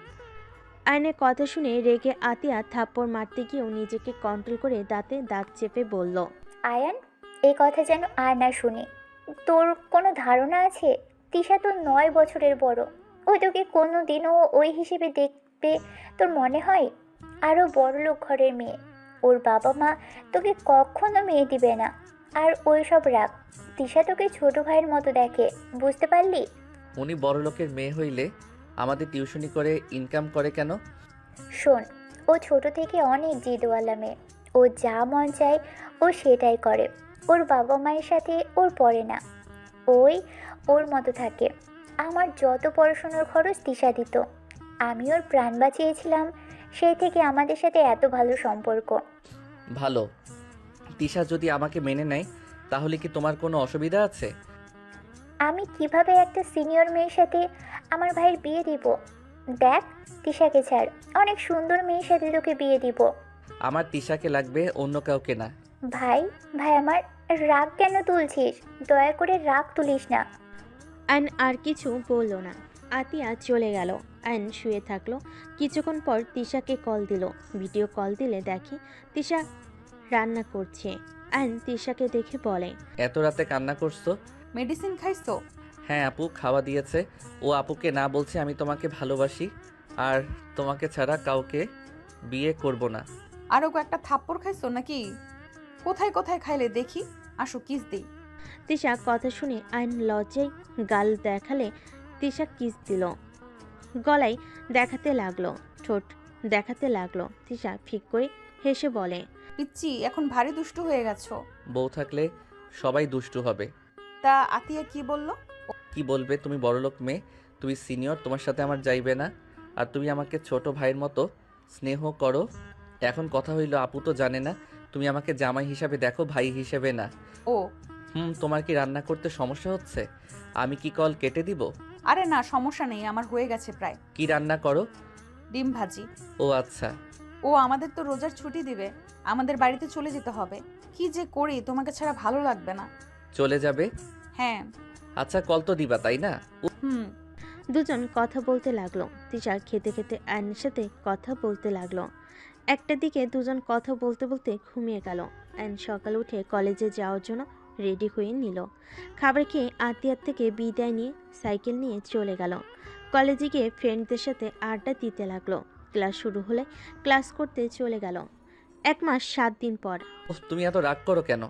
আয়নের কথা শুনে রেগে আতিয়া থাপ্পড় মারতে গিয়েও নিজেকে কন্ট্রোল করে দাঁতে দাঁত চেপে বলল, আয়ান, এই কথা যেন আর না শুনি। তোর কোনো ধারণা আছে? তিশা তো 9 বছরের বড়। ওই তোকে কোনো দিনও ওই হিসেবে দেখবে তোর মনে হয়? আরও বড়লোক ঘরের মেয়ে। ওর বাবা মা তোকে কখনো মেয়ে দিবে না। আর ওই সব রাখ, তিশা তোকে ছোট ভাইয়ের মতো দেখে, বুঝতে পারলি? উনি বড় লোকের মেয়ে হইলে আমাদের টিউশনি করে ইনকাম করে কেন? শোন, ও ছোট থেকে অনেক জিদওয়ালা মেয়ে। ও যা মন চায় ও সেটাই করে। ওর বাবা মায়ের সাথে ওর পড়ে না, ওই ওর মতো থাকে। আমার যত পড়াশোনার খরচ তিশা দিত। আমি ওর প্রাণ বাঁচিয়েছিলাম, সেই থেকে আমাদের সাথে এত ভালো সম্পর্ক। ভালো। তিশা যদি আমাকে মেনে নেয় তাহলে কি তোমার কোনো অসুবিধা আছে? আমি কিভাবে একটা সিনিয়র মেয়ের সাথে আমার ভাইয়ের বিয়ে দিব? দেখ, তিশাকে ছাড়, অনেক সুন্দর মেয়ের সাথে তোকে বিয়ে দিব। আমার তিশাকে লাগবে, অন্য কাউকে না। ভাই, ভাই আমার, রাগ কেন তুলছিস? দয়া করে রাগ তুলিস না। আয়ন আর কিছু বলল না। আতিয়া চলে গেল। আয়ন শুয়ে থাকলো। কিছুক্ষণ পর তিশাকে কল দিল। ভিডিও কল দিলে দেখে তিশা রান্না করছে। আয়ন তিশাকে দেখে বলে, এত রাতে কান্না করছো? মেডিসিন খাইছো? হ্যাঁ আপু, খাওয়া দিয়েছে। ও আপুকে না বলছে আমি তোমাকে ভালোবাসি, আর তোমাকে ছাড়া কাউকে বিয়ে করব না। আরও কয়েকটা থাপ্পড় খাইছো নাকি? কোথায় কোথায় খাইলে দেখি, আসো কিস দিই। তিশা কথা শুনে আয়ন লজ্জায় গাল দেখালে তিশা কিস দিল। গলায় দেখাতে লাগলো, ঠোঁট দেখাতে লাগলো। তিশা ফিক করে হেসে বলে, পিচ্চি, এখন ভারী দুষ্টু হয়ে গেছো। বউ থাকলে সবাই দুষ্টু হবে। তা আতিয়া কি বললো? কি বলবে? তুমি বড়লোক মেয়ে, তুমি সিনিয়র, তোমার সাথে আমার যাইবে না। আর তুমি আমাকে ছোট ভাইয়ের মতো স্নেহ করো। এখন কথা হইলো, আপু তো জানে না তুমি আমাকে জামাই হিসাবে দেখো, ভাই হিসেবে না। ও, তোমার কি রান্না করতে সমস্যা হচ্ছে? আমি কি কল কেটে দিব? আরে না, সমস্যা নেই, আমার হয়ে গেছে প্রায়। কি রান্না করো? ডিম ভাজি। ও আচ্ছা। ও, আমাদের তো রোজার ছুটি দিবে, আমাদের বাড়িতে চলে যেতে হবে। কি যে করি, তোমাকে ছাড়া ভালো লাগবে না। চলে যাবে? হ্যাঁ। আচ্ছা, কল তো দিবা তাই না? হুম। দুজন কথা বলতে লাগলো। তিশা খেতে খেতে আয়নের সাথে কথা বলতে লাগলো। একটা দিকে দুজন কথা বলতে বলতে ঘুমিয়ে গেল। আয়ন সকালে উঠে কলেজে যাওয়ার জন্য রেডি হয়ে নিল। খাবার খেয়ে আতিয়ার থেকে বিদায় নিয়ে সাইকেল নিয়ে চলে গেল। কলেজে গিয়ে ফ্রেন্ডদের সাথে আড্ডা দিতে লাগলো। ক্লাস শুরু হলে ক্লাস করতে চলে গেল। 1 মাস 7 দিন পর। তুমি এত রাগ করো কেন?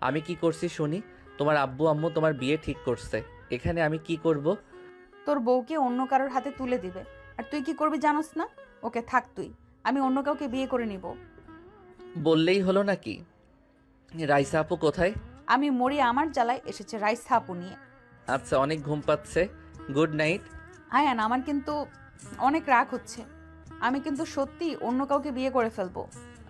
আমি কি করছি শুনি? তোমার আব্বু আম্মু তোমার বিয়ে ঠিক করছে, এখানে আমি কি করব? তোর বউকে অন্য কারোর হাতে তুলে দিবে। আর তুই কি করবি জানোস না? ওকে থাক তুই, আমি অন্য কাউকে বিয়ে করে নিব। বললেই হলো নাকি? রাইসা আপু কোথায়? আমি মরি আমার জ্বালায় এসেছে রাইসা আপু নিয়ে। আচ্ছা, অনেক ঘুম পাচ্ছে। Good night. আয়ান, আমার কিন্তু অনেক রাগ হচ্ছে। আমি কিন্তু সত্যি অন্য কাউকে বিয়ে করে ফেলবো।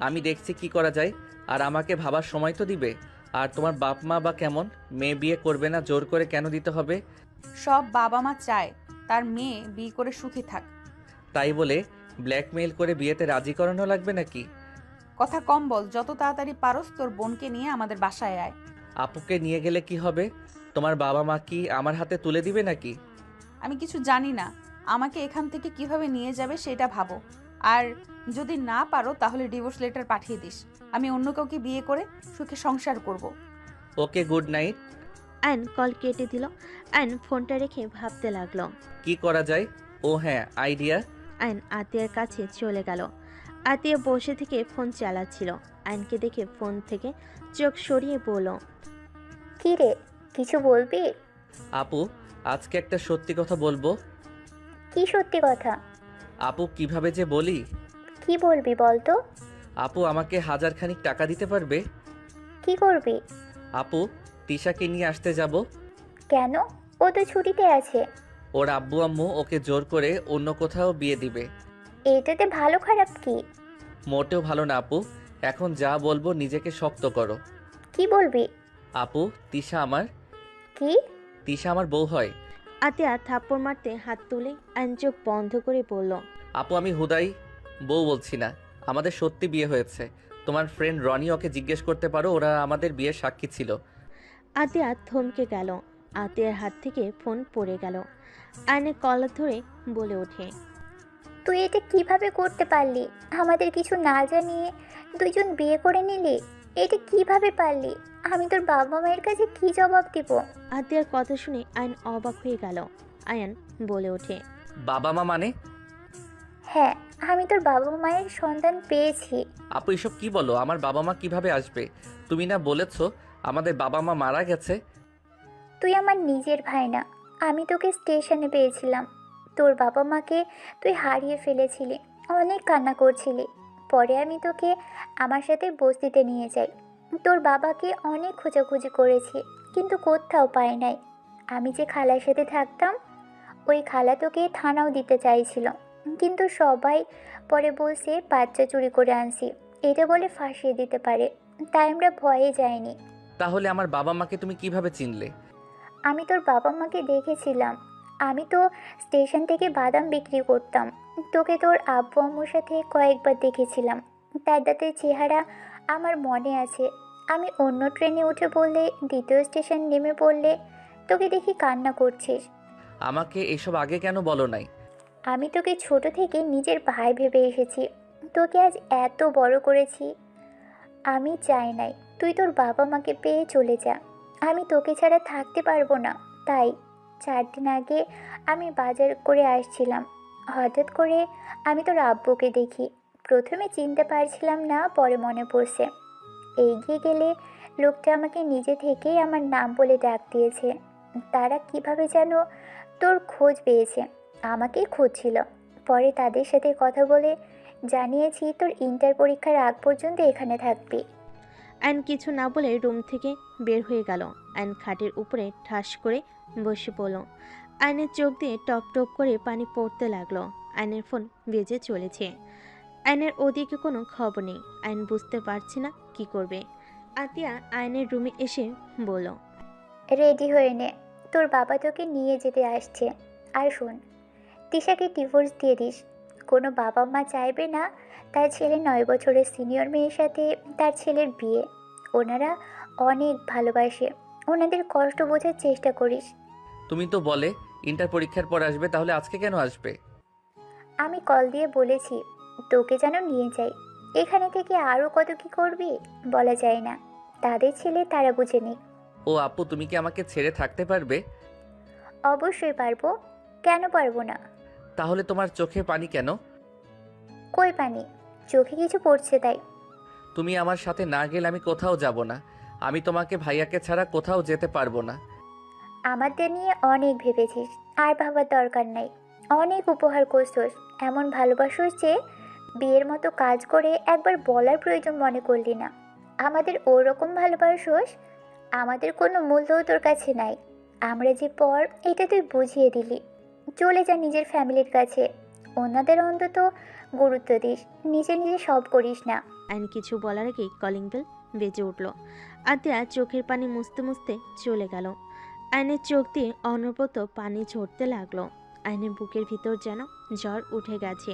আমি দেখছি কি করা যায়। আর আমাকে ভাবার সময় তো দিবে। আর তোমার বাপ মা বা কেমন? মেয়ে বিয়ে করবে না, জোর করে কেন দিতে হবে? সব বাবা মা চায় তার মেয়ে বিয়ে করে সুখী থাক। তাই বলে ব্ল্যাকমেইল করে বিয়েতে রাজি করানো লাগবে নাকি? কথা কম বল, যত তাড়াতাড়ি পারস তোর বোনকে নিয়ে আমাদের বাসায় আয়। আপুকে নিয়ে গেলে কি হবে? তোমার বাবা মা কি আমার হাতে তুলে দিবে নাকি? আমি কিছু জানি না, আমাকে এখান থেকে কিভাবে নিয়ে যাবে সেটা ভাবো। আর যদি না পারো তাহলে ডিভোর্স লেটার পাঠিয়ে দিস। আমি অন্য কাউকে বিয়ে করে সুখে সংসার করব। ওকে, গুড নাইট। আয়ন কল কেটে দিল। আয়ন ফোনটা রেখে ভাবতে লাগলো। কি করা যায়? ও হ্যাঁ, আইডিয়া। আয়ন আতিয়ার কাছে চলে গেল। আতিয়া বসে থেকে ফোন চালাচ্ছিল। আয়নকে দেখে ফোন থেকে চোখ সরিয়ে বলল, কি রে, কিছু বলবি? আপু, আজকে একটা সত্যি কথা বলবো। কি সত্যি কথা? আপু, কিভাবে যে বলি। কি বলবি বল তো? আপু, আমাকে 1000 খানিক টাকা দিতে পারবে? কি করবি? আপু, তিশাকে নিয়ে আসতে যাব। কেন? ও তো ছুটিতে আছে। ওর আব্বু আম্মু ওকে জোর করে অন্য কোথাও বিয়ে দিবে। এটাতে ভালো খারাপ কি? মোটেও ভালো না আপু। এখন যা বলবো নিজেকে শক্ত করো। কি বলবি? আপু, তিশা আমার কি? তিশা আমার বউ হয়। আতিয়া থাপ্পড় মারতে হাত তুলে আয়ন চোখ বন্ধ করে বলল, আপু, আমি হুদাই বউ বলছি না। আমাদের সত্যি বিয়ে হয়েছে। তোমার ফ্রেন্ড রনি, ওকে জিজ্ঞেস করতে পারো, ওরা আমাদের বিয়ের সাক্ষী ছিল। আতিয়া থমকে গেল। আতিয়ার হাত থেকে ফোন পড়ে গেল। আয়নের কলার ধরে বলে ওঠে, তুই এটা কিভাবে করতে পারলি? আমাদের কিছু না জানিয়ে দুইজন বিয়ে করে নিলি? এটা কিভাবে পারলি? আমি তোর বাবা মায়ের কাছে কি জবাব দিব? আতিয়ার কথা শুনে আয়ন অবাক হয়ে গেল। আয়ন বলে ওঠে, বাবা মা মানে? হ্যাঁ, আমি তোর বাবা মায়ের সন্তান পেয়েছি। আপু, এসব কি বলো? আমার বাবা মা কিভাবে আসবে? তুমি না বলেছো আমাদের বাবা মা মারা গেছে? তুই আমার নিজের ভাই না। আমি তোকে স্টেশনে পেয়েছিলাম। তোর বাবা মাকে তুই হারিয়ে ফেলেছিলি, অনেক কান্না করছিলি। পরে আমি তোকে আমার সাথে বস্তিতে নিয়ে যাই। তোর বাবাকে অনেক খোঁজাখুঁজি করেছি, কিন্তু কোথাও পাই নাই। আমি যে খালার সাথে থাকতাম, ওই খালা তোকে থানাও দিতে চাইছিল, কিন্তু সবাই পরে বলছে বাচ্চা চুরি করে আনছি, এটা বলে ফাঁসিয়ে দিতে পারে। তাই আমরা ভয়ে যাইনি। তাহলে আমার বাবা মাকে তুমি কিভাবে চিনলে? আমি তোর বাবা মাকে দেখেছিলাম। আমি তো স্টেশন থেকে বাদাম বিক্রি করতাম। তোকে তোর আব্বু আম্মুর সাথে কয়েকবার দেখেছিলাম। তার দাঁতের চেহারা আমার মনে আছে। আমি অন্য ট্রেনে উঠে বললে, দ্বিতীয় স্টেশন নেমে পড়লে তোকে দেখি কান্না করছিস। আমাকে এসব আগে কেন বলো নাই? আমি তোকে ছোট থেকে নিজের ভাই ভেবে এসেছি। তোকে আজ এত বড় করেছি। আমি চাই নাই তুই তোর বাবা মাকে পেয়ে চলে যা। আমি তোকে ছাড়া থাকতে পারবো না। তাই 4 দিন আগে আমি বাজার করে আসছিলাম। হঠাৎ করে আমি তোর আব্বুকে দেখি। প্রথমে চিনতে পারছিলাম না, পরে মনে পড়ছে। এগিয়ে গেলে লোকটা আমাকে নিজে থেকেই আমার নাম বলে ডাক দিয়েছে। তারা কিভাবে যেন তোর খোঁজ পেয়েছে, আমাকেই খুঁজছিল। পরে তাদের সাথে কথা বলে জানিয়েছি তোর ইন্টার পরীক্ষার আগ পর্যন্ত এখানে থাকবি। আয়ন কিছু না বলে রুম থেকে বের হয়ে গেল। আয়ন খাটের উপরে ঠাস করে বসে পড়ল। আয়নের চোখ দিয়ে টপ টপ করে পানি পড়তে লাগলো। আয়নের ফোন বেজে চলেছে। আয়নের ওদিকে কোনো খবর নেই। আয়ন বুঝতে পারছে না কি করবে। আতিয়া আয়নের রুমে এসে বলল, রেডি হয়ে নে, তোর বাবা তোকে নিয়ে যেতে আসছে। আর শোন, তিশাকে ডিভোর্স দিয়ে দিস। কোনো বাবা মা চাইবে না তার ছেলে 9 বছরের সিনিয়র মেয়ের সাথে তার ছেলের বিয়ে। ওনারা অনেক ভালোবাসে, ওনাদের কষ্ট বোঝার চেষ্টা করিস। তুমি তো বলে ইন্টার পরীক্ষার পর আসবে, তাহলে আজকে কেন আসবে? আমি কল দিয়ে বলেছি তোকে যেন নিয়ে যাই। এখানে থেকে আরও কত কি করবি বলা যায় না। তাদের ছেলে তারা বুঝে নিক। ও আপু, তুমি কি আমাকে ছেড়ে থাকতে পারবে? অবশ্যই পারবো, কেন পারবো না? তাহলে তোমার চোখে পানি কেন? কই পানি? চোখে কিছু পড়ছে তাই। তুমি আমার সাথে না গেলে আমি কোথাও যাব না। আমি তোমাকে ভাইয়াকে ছাড়া কোথাও যেতে পারবো না। আমাদের নিয়ে অনেক ভেবেছিস, আর ভাবার দরকার নাই। অনেক উপহার করছোস, এমন ভালোবাসোস যে বিয়ের মতো কাজ করে একবার বলার প্রয়োজন মনে করলি না। আমাদের ওরকম ভালোবাসোস, আমাদের কোনো মূল্যও তোর কাছে নাই। আমরা যে পর এটা তুই বুঝিয়ে দিলি। চলে যা নিজের ফ্যামিলির কাছে, অন্যদের অন্তত গুরুত্ব দিস, নিজে নিজে সব করিস না। আইন কিছু বলার আগেই কলিং বেল বেজে উঠল। আতিয়া চোখের পানি মুছতে মুছতে চলে গেল। আইনের চোখ দিয়ে অনবরত পানি ঝরতে লাগলো। আইনের বুকের ভিতর যেন জ্বর উঠে গেছে।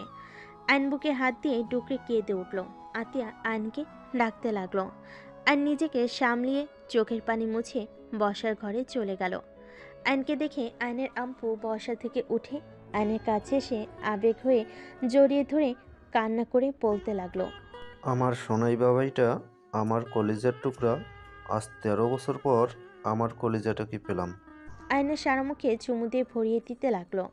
আইন বুকে হাত দিয়ে ডুকরে কেঁদে উঠল। আতিয়া আইনকে ডাকতে লাগলো। আইন নিজেকে সামলিয়ে চোখের পানি মুছে বসার ঘরে চলে গেল। আইনকে দেখে আইনের আম্পু বসা থেকে উঠে আইনের কাছে এসে আবেগ হয়ে জড়িয়ে ধরে কান্না করে বলতে লাগলো, আমার সোনাই বাবাইটা, আমার কলিজার টুকরা, আজ 13 বছর পর আমার কলিজাটাকে পেলাম। আয়নের সারা মুখে চুমু দিয়ে ভরিয়ে দিতে লাগলো।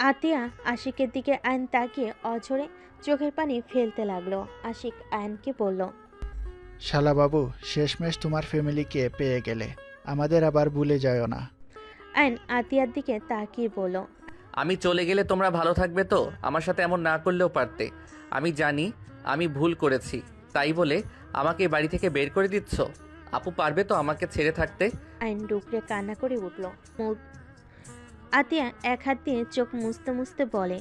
আতিয়া আশিকের দিকে আইন তাকিয়ে অঝরে চোখের পানি ফেলতে লাগলো। আশিক আয়নকে বলল, শালাবাবু, শেষমেশ তোমার ফ্যামিলিকে পেয়ে গেলে, আমাদের আবার ভুলে যাও না। আইন আতিয়ার দিকে তাকিয়ে বলল, আমি চলে গেলে তোমরা ভালো থাকবে তো? আমার সাথে এমন না করলেও পারতে। আমি জানি আমি ভুল করেছি, তাই বলে আমাকে এই বাড়ি থেকে বের করে দিচ্ছ? আপু পারবে তো আমাকে ছেড়ে থাকতে? আইন ডুকরে কান্না করে উঠল। আতিয়া এক হাত দিয়ে চোখ মুছতে মুছতে বলে,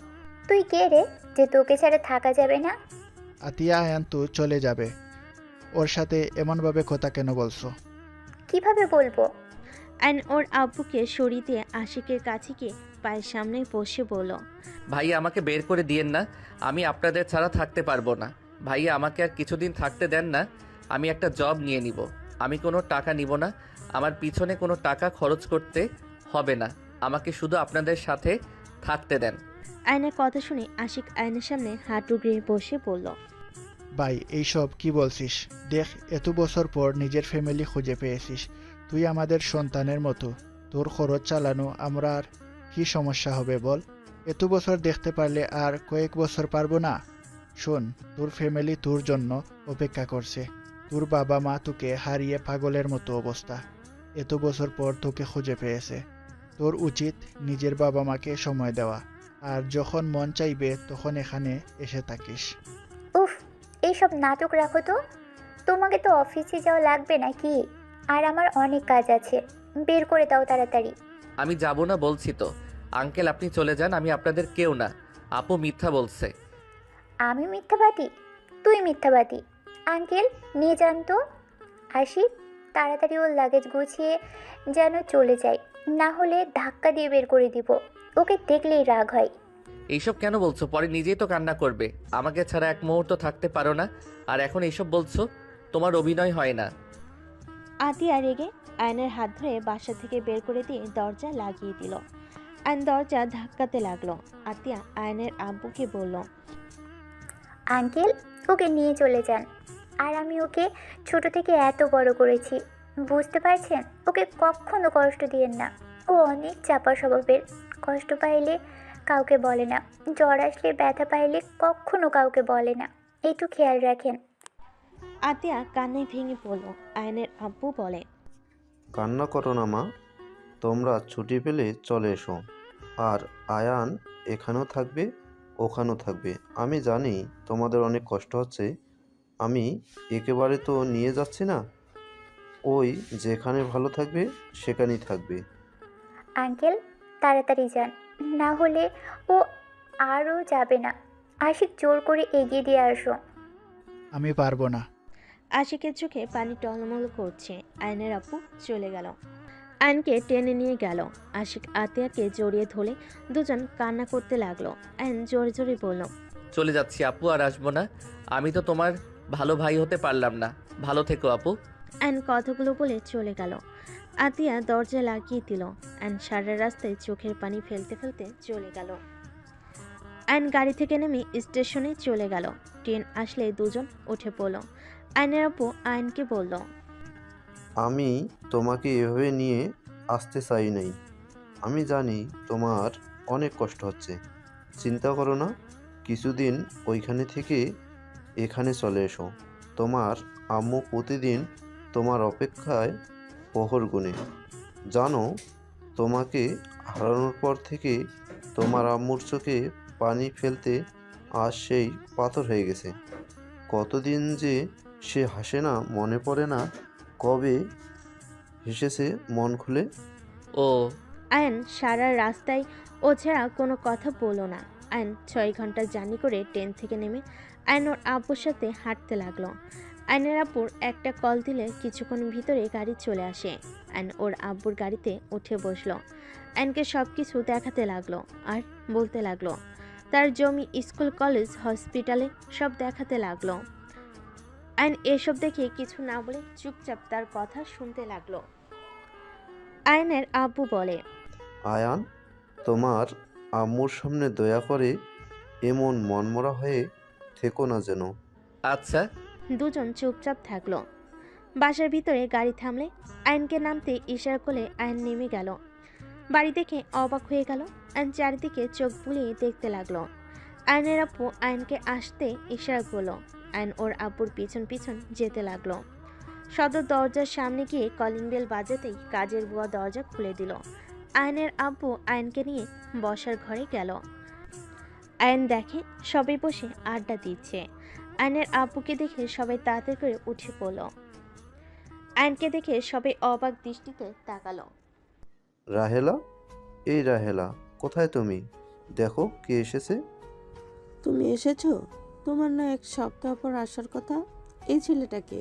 তুই কে রে যে তোকে ছাড়া থাকা যাবে না? আতিয়া আয়ান তো চলে যাবে, ওর সাথে এমনভাবে কথা কেন বলছো? কিভাবে বলবো? আইন ওর আব্বুকে সরিয়ে দিয়ে আশিকের কাছে গিয়ে পায়ের সামনে বসে বলল, ভাইয়া আমাকে বের করে দিয়েন না, আমি আপনাদের ছাড়া থাকতে পারবো না। ভাইয়া আমাকে আর কিছুদিন থাকতে দেন না, আমি একটা জব নিয়ে নিব। আমি কোনো টাকা নিব না, আমার পিছনে কোনো টাকা খরচ করতে হবে না, আমাকে শুধু আপনাদের সাথে থাকতে দেন। আয়নের কথা শুনে আশিক আয়নের সামনে হাঁটু গিয়ে বসে বলল, ভাই, এইসব কি বলছিস? দেখ, এত বছর পর নিজের ফ্যামিলি খুঁজে পেয়েছিস, তুই আমাদের সন্তানের মতো, তোর খরচ চালানো আমরা আর কি সমস্যা হবে বল? এত বছর দেখতে পারলে আর কয়েক বছর পারবো না? শোন, তোর ফ্যামিলি তোর জন্য অপেক্ষা করছে। তোর বাবা মা তোকে হারিয়ে পাগলের মতো অবস্থা, এত বছর পর তোকে খুঁজে পেয়েছে। তোর উচিত নিজের বাবা মাকে সময় দেওয়া, আর যখন মন চাইবে তখন এখানে এসে থাকিস। উফ, এইসব নাটক রাখো তো। তোমাকে তো অফিসে যাওয়া লাগবে নাকি? আর আমার অনেক কাজ আছে, বের করে দাও তাড়াতাড়ি। আমি যাব না বলছি তো। আঙ্কেল আপনি চলে যান, আমি আপনাদের কেউ না। আপু মিথ্যা বলছে। আমি মিথ্যাবাদী? তুই মিথ্যাবাদী। আঙ্কেল নিয়ে যান তো। আসি, তাড়াতাড়ি ওর লাগেজ গুছিয়ে যেন চলে যায়, না হলে ধাক্কা দিয়ে বের করে দিব। ওকে দেখলেই রাগ হয়। এইসব কেন বলছো? পরে নিজেই তো কান্না করবে। আমাকে ছাড়া এক মুহূর্ত থাকতে পারো না, আর এখন এইসব বলছো? তোমার অভিনয় হয় না। আতিয়া রেগে আয়নের হাত ধরে বাসা থেকে বের করে দিয়ে দরজা লাগিয়ে দিল। আয়ন দরজা ধাক্কাতে লাগলো। আতিয়া আয়নের আব্বুকে বলল, আঙ্কেল ওকে নিয়ে চলে যান। আর আমি ওকে ছোট থেকে এত বড় করেছি, বুঝতে পারছেন? ওকে কখনো কষ্ট দিয়েন না। ও অনেক চাপা স্বভাবের, কষ্ট পাইলে কাউকে বলে না, জ্বর আসলে ব্যথা পাইলে কখনো কাউকে বলে না, একটু খেয়াল রাখেন। আতিয়া কান্নায় ভেঙে পড়ল। আয়নের আব্বু বলে, কান্না করো না মা, তোমরা ছুটি পেলে চলে এসো। আর আয়ান এখানেও থাকবে, ওখানেও থাকবে। আমি জানি তোমাদের অনেক কষ্ট হচ্ছে, আমি একেবারে তো নিয়ে যাচ্ছি না। ওই যেখানে ভালো থাকবে সেখানেই থাকবে। আঙ্কেল তাড়াতাড়ি যান, না হলে ও আরও যাবে না। আশিক জোর করে এগিয়ে দিয়ে আসো। আমি পারবো না। আশিকের চোখে পানি টলমল করছে। আয়নের আব্বু চলে গেল। আয়নকে টেনে নিয়ে গেল। আশিক আতিয়াকে জড়িয়ে ধরে দুজন কান্না করতে লাগলো। আয়ন জোরে জোরে বলল, চলে যাচ্ছি আপু, আর আসবো না। আমি তো তোমার ভালো ভাই হতে পারলাম না। ভালো থেকো আপু। আয়ন কথাগুলো বলে চলে গেল। আতিয়া দরজা লাগিয়ে দিল। আয়ন সারা রাস্তায় চোখের পানি ফেলতে ফেলতে চলে গেল। আয়ন গাড়ি থেকে নেমে স্টেশনে চলে গেল। ট্রেন আসলে দুজন উঠে পড়ল। আয়নের আব্বু আয়নকে বলল, আমি তোমাকে এভাবে নিয়ে আসতে চাই নাই। আমি জানি তোমার অনেক কষ্ট হচ্ছে, চিন্তা করো না। কিছুদিন ওইখানে থেকে এখানে চলে এসো। তোমার আম্মু প্রতিদিন তোমার অপেক্ষায় প্রহর গুনে। জানো তোমাকে হারানোর পর থেকে তোমার আম্মুর চোখে পানি ফেলতে আজ সেই পাথর হয়ে গেছে। কতদিন যে সে হাসে না, মনে পড়ে না কবে হেসেছে মন খুলে। ও আয়ন সারা রাস্তায় ও ছাড়া কোনো কথা বলল না। আয়ন 6 ঘন্টা জার্নি করে ট্রেন থেকে নেমে আয়ন ওর আব্বুর সাথে হাঁটতে লাগলো। আয়নের আব্বুর একটা কল দিলে কিছুক্ষণ ভিতরে গাড়ি চলে আসে। আয়ন ওর আব্বুর গাড়িতে উঠে বসলো। আয়নকে সব কিছু দেখাতে লাগলো আর বলতে লাগলো তার জমি, স্কুল, কলেজ, হসপিটালে সব দেখাতে লাগলো। আয়ন এসব দেখে কিছু না বলে চুপচাপ তার কথা শুনতে লাগলো। আয়নের আব্বু বলে, আয়ান, তোমার আম্মুর সামনে দয়া করে এমন মনমরা হয়ে থেকো না যেন। আচ্ছা। দুজন চুপচাপ থাকলো। বাসার ভিতরে গাড়ি থামলে আয়নকে নামতে ইশারা করলে আয়ন নেমে গেল। বাড়ি দেখে অবাক হয়ে গেল। আয়ন চারিদিকে চোখ বুলিয়ে দেখতে লাগলো। আয়নের আব্বু আয়নকে আসতে ইশারা করলো। আয়ন ওর আব্বুর পিছন পিছন যেতে লাগলো। সদর দরজার সামনে গিয়ে কলিং বেল বাজাতেই কাজের বুয়া দরজা খুলে দিল। আয়নের আব্বু আয়নকে নিয়ে বসার ঘরে গেল। আয়ন দেখে সবাই বসে আড্ডা দিচ্ছে। আয়নের আব্বুকে দেখে সবাই তাড়াতাড়ি করে উঠে পড়ল। আয়নকে দেখে সবাই অবাক দৃষ্টিতে তাকালো। রাহেলা, এই রাহেলা, কোথায় তুমি? দেখো কে এসেছে। তুমি এসেছো? তোমার না 1 সপ্তাহ পর আসার কথা। এই ছেলেটাকে।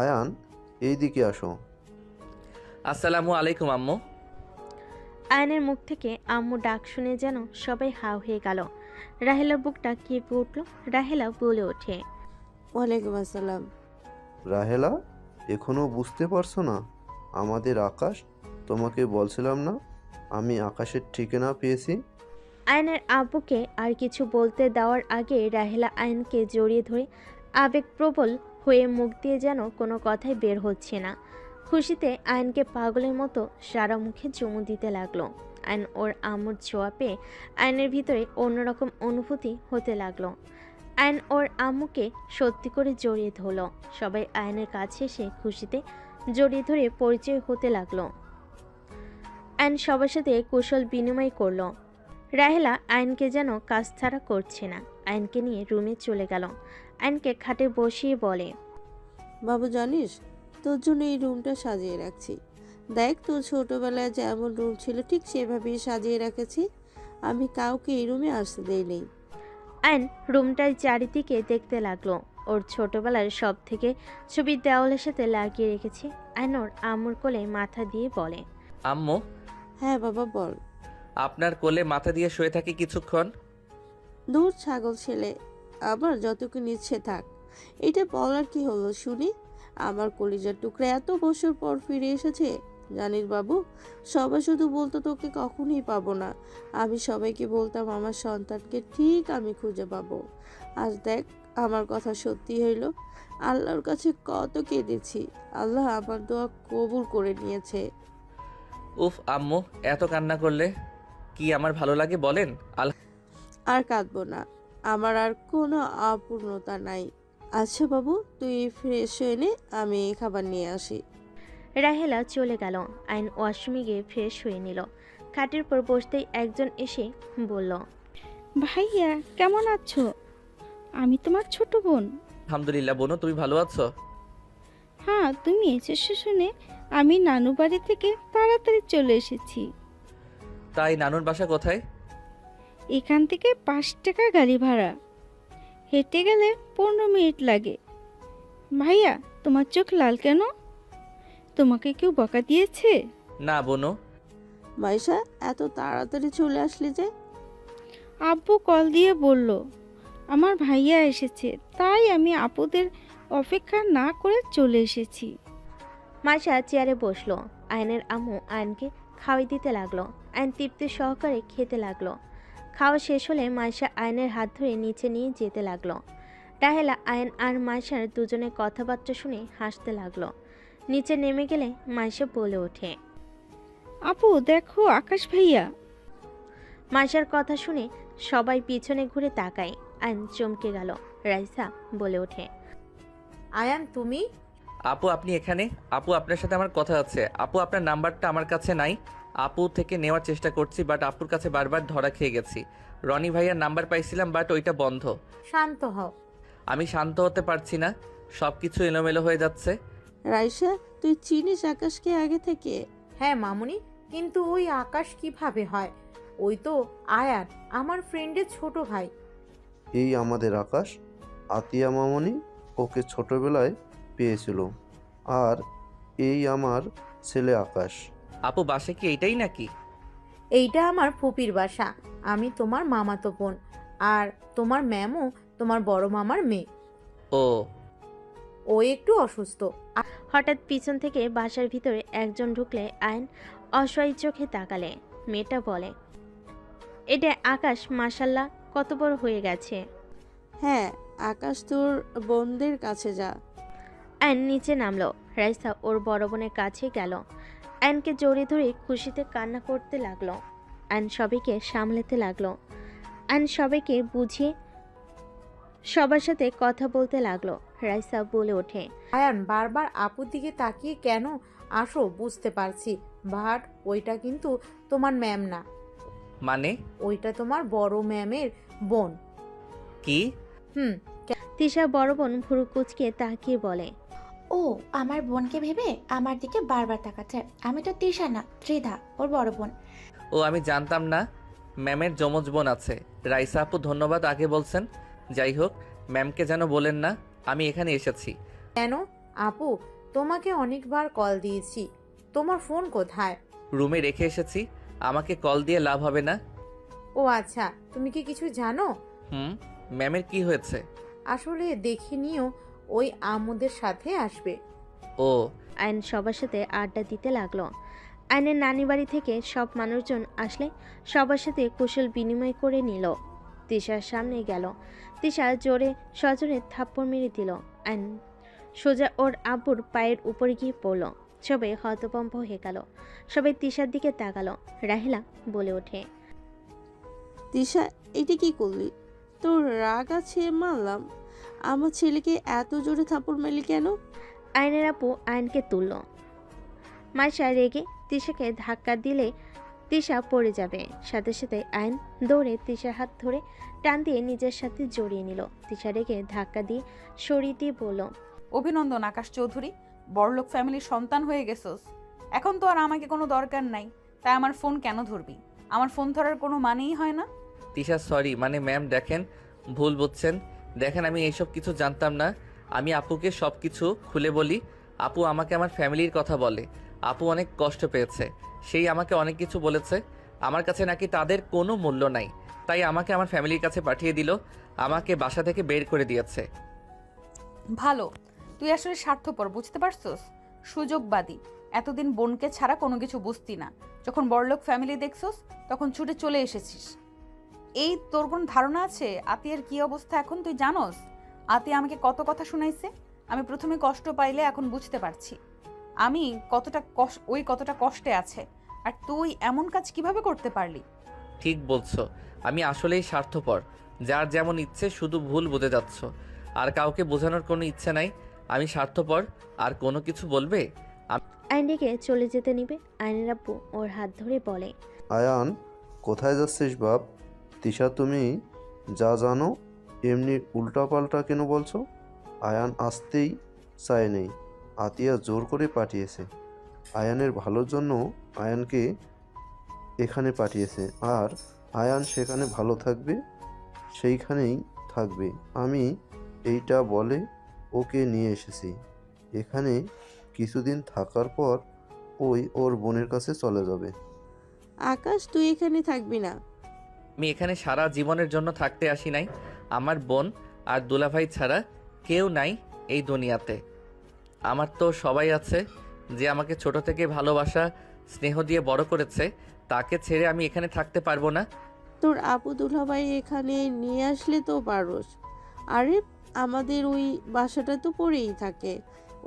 আয়ান, এই দিকে আসো। আসসালামু আলাইকুম আম্মু। আয়নের মুখ থেকে আম্মু ডাক শুনে যেন সবাই হা হয়ে গেল। রাহেলার বুকটা কেঁপে উঠল। রাহেলা বলে ওঠে, ওয়ালাইকুম আসসালাম। রাহেলা, এখনো বুঝতে পারছো না আমাদের আকাশ? তোমাকে বলছিলাম না আমি আকাশের ঠিকানা পেয়েছি। আয়নের আব্বুকে আর কিছু বলতে দেওয়ার আগে রাহেলা আয়নকে জড়িয়ে ধরে আবেগপ্রবল হয়ে মুখ দিয়ে যেন কোনো কথাই বের হচ্ছে না। খুশিতে আয়নকে পাগলের মতো সারা মুখে চুমু দিতে লাগলো। আয়ন ওর আম্মুর ছোঁয়া পেয়ে আয়নের ভিতরে অন্যরকম অনুভূতি হতে লাগলো। আয়ন ওর আম্মুকে সত্যি করে জড়িয়ে ধরল। সবাই আয়নের কাছে এসে খুশিতে জড়িয়ে ধরে পরিচয় হতে লাগলো। আয়ন সবার সাথে কুশল বিনিময় করলো। রাহেলা আয়নকে যেন কাজ ছাড়া করছে না। আয়নকে নিয়ে রুমে চলে গেল। আয়নকে খাটে বসিয়ে বলে, বাবু জানিস, তোর জন্য এই রুমটা সাজিয়ে রাখছি। দেখ, তোর ছোটবেলায় যেমন রুম ছিল ঠিক সেভাবেই সাজিয়ে রেখেছি। আমি কাউকে এই রুমে আসতে দেইনি। আয়ন রুমটার চারিদিকে দেখতে লাগলো। ওর ছোটবেলার সব থেকে ছবি দেওয়ালের সাথে লাগিয়ে রেখেছে। আয়ন ওর আম্মুর কোলে মাথা দিয়ে বলে, আম্মু, হ্যাঁ বাবা বল। আপনার কোলে মাথা দিয়ে শুয়ে থাকি কিছুক্ষণ। দূর ছাগল ছেলে, আবার যতক্ষণ ইচ্ছে থাক। এটা বলার কি হলো শুনি? আমার কলিজার টুকরা এত বছর পর ফিরে এসেছে। জানিস বাবু, সবাই শুধু বলতো তোকে কখনোই পাবো না। আমি সবাইকে বলতাম আমার সন্তানকে ঠিক আমি খুঁজে পাবো। আজ দেখ, আমার কথা সত্যি হইল। আল্লাহর কাছে কত কেঁদেছি, আল্লাহ আমার দোয়া কবুল করে নিয়েছে। উফ আম্মু, এত কান্না করলে কি আমার ভালো লাগে বলেন? আর কাঁদবো না, আমার আর কোনো অপূর্ণতা নাই। আচ্ছা বাবু, তুই ফ্রেশ হয়ে নে, আমি খাবার নিয়ে আসি। রাহেলা চলে গেল। আয়ন ওয়াশরুমে গিয়ে ফ্রেশ হয়ে নিল। খাটের পর বসতেই একজন এসে বলল, ভাইয়া কেমন আছো? আমি তোমার ছোট বোন। আলহামদুলিল্লাহ বোনু, তুমি ভালো আছো? হ্যাঁ, তুমি এসেছো শুনে আমি নানু বাড়ি থেকে তাড়াতাড়ি চলে এসেছি। তাই নানুর বাসা কোথায়? এখান থেকে 5 টাকা গাড়ি ভাড়া, হেঁটে গেলে 15 মিনিট লাগে। ভাইয়া, তোমার চোখ লাল কেন? তোমাকে কেউ বকা দিয়েছে? না বোনু। মাইশা, এত তাড়াতাড়ি চলে আসলি যে? আব্বু কল দিয়ে বলল আমার ভাইয়া এসেছে, তাই আমি আপুদের অপেক্ষা না করে চলে এসেছি। মাইশা চেয়ারে বসলো। আয়নের আম্মু আয়নকে খাওয়াই দিতে লাগলো। আয়ন তৃপ্তি সহকারে খেতে লাগলো। খাওয়া শেষ হলে মাইশা আয়নের হাত ধরে নিচে নিয়ে যেতে লাগলো। রাহেলা আয়ন আর মাইশার দুজনের কথাবার্তা শুনে হাসতে লাগলো। নিচে নেমে গেলে মাইশা বলে ওঠে, আপু দেখো আকাশ ভাইয়া। মাইশার কথা শুনে সবাই পিছনে ঘুরে তাকায়। আয়ন চমকে গেল। রাইসা বলে ওঠে, আয়ান তুমি? আপু আপনি এখানে? আপু আপনার সাথে আমার কথা আছে। আপু আপনার নাম্বারটা আমার কাছে নাই। আপু থেকে নেওয়ার চেষ্টা করছি, বাট আপুর কাছে বারবার ধরা খেয়ে গেছি। রনি ভাইয়ার নাম্বার পাইছিলাম, বাট ওইটা বন্ধ। শান্ত হও। আমি শান্ত হতে পারছি না, সব কিছু এলোমেলো হয়ে যাচ্ছে। রাইসা, তুই চিনিস আকাশকে আগে থেকে? হ্যাঁ মামুনি, কিন্তু ওই আকাশ কিভাবে হয়? ওই তো আয়ান, আমার ফ্রেন্ডের ছোট ভাই। এই আমাদের আকাশ, আতিয়া মামনি ওকে ছোটবেলায় পেয়েছিল। আর এই আমার ছেলে আকাশ। আপু বাসে কি এইটাই নাকি? এইটা আমার ফুপির বাসা। আমি তোমার মামাতো বোন, আর তোমার ম্যামও তোমার বড় মামার মেয়ে। ও ও একটু অসুস্থ। হঠাৎ পিছন থেকে বাসার ভিতরে একজন ঢুকলে আয়ন অসহায় চোখে তাকালে। মেয়েটা বলে, এটা আকাশ, মাশাল্লাহ কত বড় হয়ে গেছে। হ্যাঁ, আকাশ তোর বোনদের কাছে যা। আয়ন নিচে নামলো। রাইসা ওর বড় বোনের কাছে গেল। আয়নকে জড়িয়ে ধরে খুশিতে কান্না করতে লাগলো। আয়ন সবাইকে সামলাতে লাগলো। আয়ন সবাইকে বুঝিয়ে সবার সাথে কথা বলতে লাগলো। রাইসা বলে ওঠে, আয়ান বারবার আপুর দিকে তাকিয়ে কেন আসো বুঝতে পারছি, বাট ওইটা কিন্তু তোমার ম্যাম না। মানে? ওইটা তোমার বড় ম্যামের বোন। কি? তিশা বড় বোন ভুরু কুচকে তাকিয়ে বলে, ও আমার বোনকে ভেবে আমার দিকে বারবার তাকাচ্ছে। আমি তো তৃষা না, ত্রিধা, ওর বড় বোন। ও আমি জানতাম না ম্যামের যমজ বোন আছে। রাইসা আপু ধন্যবাদ আগে বলছেন। যাই হোক, ম্যামকে যেন বলেন না আমি এখানে এসেছি। কেন আপু, তোমাকে অনেকবার কল দিয়েছি, তোমার ফোন কোথায়? রুমে রেখে এসেছি, আমাকে কল দিয়ে লাভ হবে না। ও আচ্ছা, তুমি কি কিছু জানো? ম্যামের কি হয়েছে? আসলে দেখে নিও, ওই আমুদের সাথে আসবে। ও। আয়ন সবার সাথে আড্ডা দিতে লাগলো। আয়নের নানি বাড়ি থেকে সব মানুষজন আসলে সবার সাথে কুশল বিনিময় করে নিল। তিশার সামনে গেল। তিশা জোরে সজোরে থাপ্পড় মেরে দিল। আয়ন সোজা ওর আব্বুর পায়ের উপরে গিয়ে পড়ল। সবাই হতভম্ব হয়ে গেল। সবাই তিশার দিকে তাকালো। রাহিলা বলে ওঠে, তিশা, এটা কি করলি? তোর রাগ আছে মানলাম, আমার ছেলেকে এত জোরে থাপ্পড় মেলি কেন? আয়নের আপু আয়নকে তুলল। মাইশা রেগে তিশাকে ধাক্কা দিলে তিশা পড়ে যাবে। সাথে সাথে আয়ন দৌড়ে তিশার হাত ধরে টান দিয়ে নিজের সাথে জড়িয়ে নিল। তিশা রেগে ধাক্কা দিয়ে সরিয়ে দিয়ে বলল, অভিনন্দন আকাশ চৌধুরী, বড়লোক ফ্যামিলির সন্তান হয়ে গেছোস। এখন তো আর আমাকে কোনো দরকার নাই, তাই আমার ফোন কেন ধরবি? আমার ফোন ধরার কোনো মানেই হয় না। তিশা সরি, মানে ম্যাম দেখেন, ভুল বুঝছেন। দেখেন আমি এইসব কিছু জানতাম না। আমি আপুকে সব কিছু খুলে বলি। আপু আমাকে আমার ফ্যামিলির কথা বলে। আপু অনেক কষ্ট পেয়েছে, সেই আমাকে অনেক কিছু বলেছে। আমার কাছে নাকি তাদের কোনো মূল্য নাই, তাই আমাকে আমার ফ্যামিলির কাছে পাঠিয়ে দিল। আমাকে বাসা থেকে বের করে দিয়েছে। ভালো, তুই আসলে স্বার্থপর, বুঝতে পারছস? সুযোগবাদী। এতদিন বোনকে ছাড়া কোনো কিছু বুঝতি না। যখন বড়লোক ফ্যামিলি দেখছস তখন ছুটে চলে এসেছিস। এই তোর কোন ধারণা আছে আতিয়ার কি অবস্থা এখন তুই জানোস? আতিয়া আমাকে কত কথা শুনাইছে। আমি প্রথমে কষ্ট পাইলে এখন বুঝতে পারছি আমি কতটা কষ্টে আছে। আর তুই এমন কাজ কিভাবে করতে পারলি? ঠিক বলছো, আমি আসলেই স্বার্থপর। যার যেমন ইচ্ছে শুধু ভুল বুঝে যাচ্ছ, আর কাউকে বোঝানোর কোনো ইচ্ছে নাই। আমি স্বার্থপর। আর কোনো কিছু বলবে? আয়নকে চলে যেতে নিবে। আয়নের আব্বু ওর হাত ধরে বলে, আয়ান, কোথায় যাচ্ছিস বাপ? তিশা, তুমি যা জানো এমনি উল্টাপাল্টা কেন বলছো? আয়ান আসতেই চায় নেই, আতিয়া জোর করে পাঠিয়েছে। আয়ানের ভালোর জন্য আয়ানকে এখানে পাঠিয়েছে, আর আয়ান সেখানে ভালো থাকবে, সেইখানেই থাকবে। আমি এইটা বলে ওকে নিয়ে এসেছি এখানে। কিছুদিন থাকার পর ওর বোনের কাছে চলে যাবে। আকাশ, তুই এখানে থাকবি না। আমি এখানে সারা জীবনের জন্য থাকতে আসি নাই। আমার বোন আর দুলাভাই ছাড়া কেউ নাই এই দুনিয়াতে। আমার তো সবাই আছে, যে আমাকে ছোট থেকে ভালোবাসা স্নেহ দিয়ে বড় করেছে। তাকে ছেড়ে আমি এখানে থাকতে পারবো না। তোর আপু দুলাভাই এখানে নিয়ে আসলে তো পারোস। আরে আমাদের ওই বাসাটা তো পড়েই থাকে,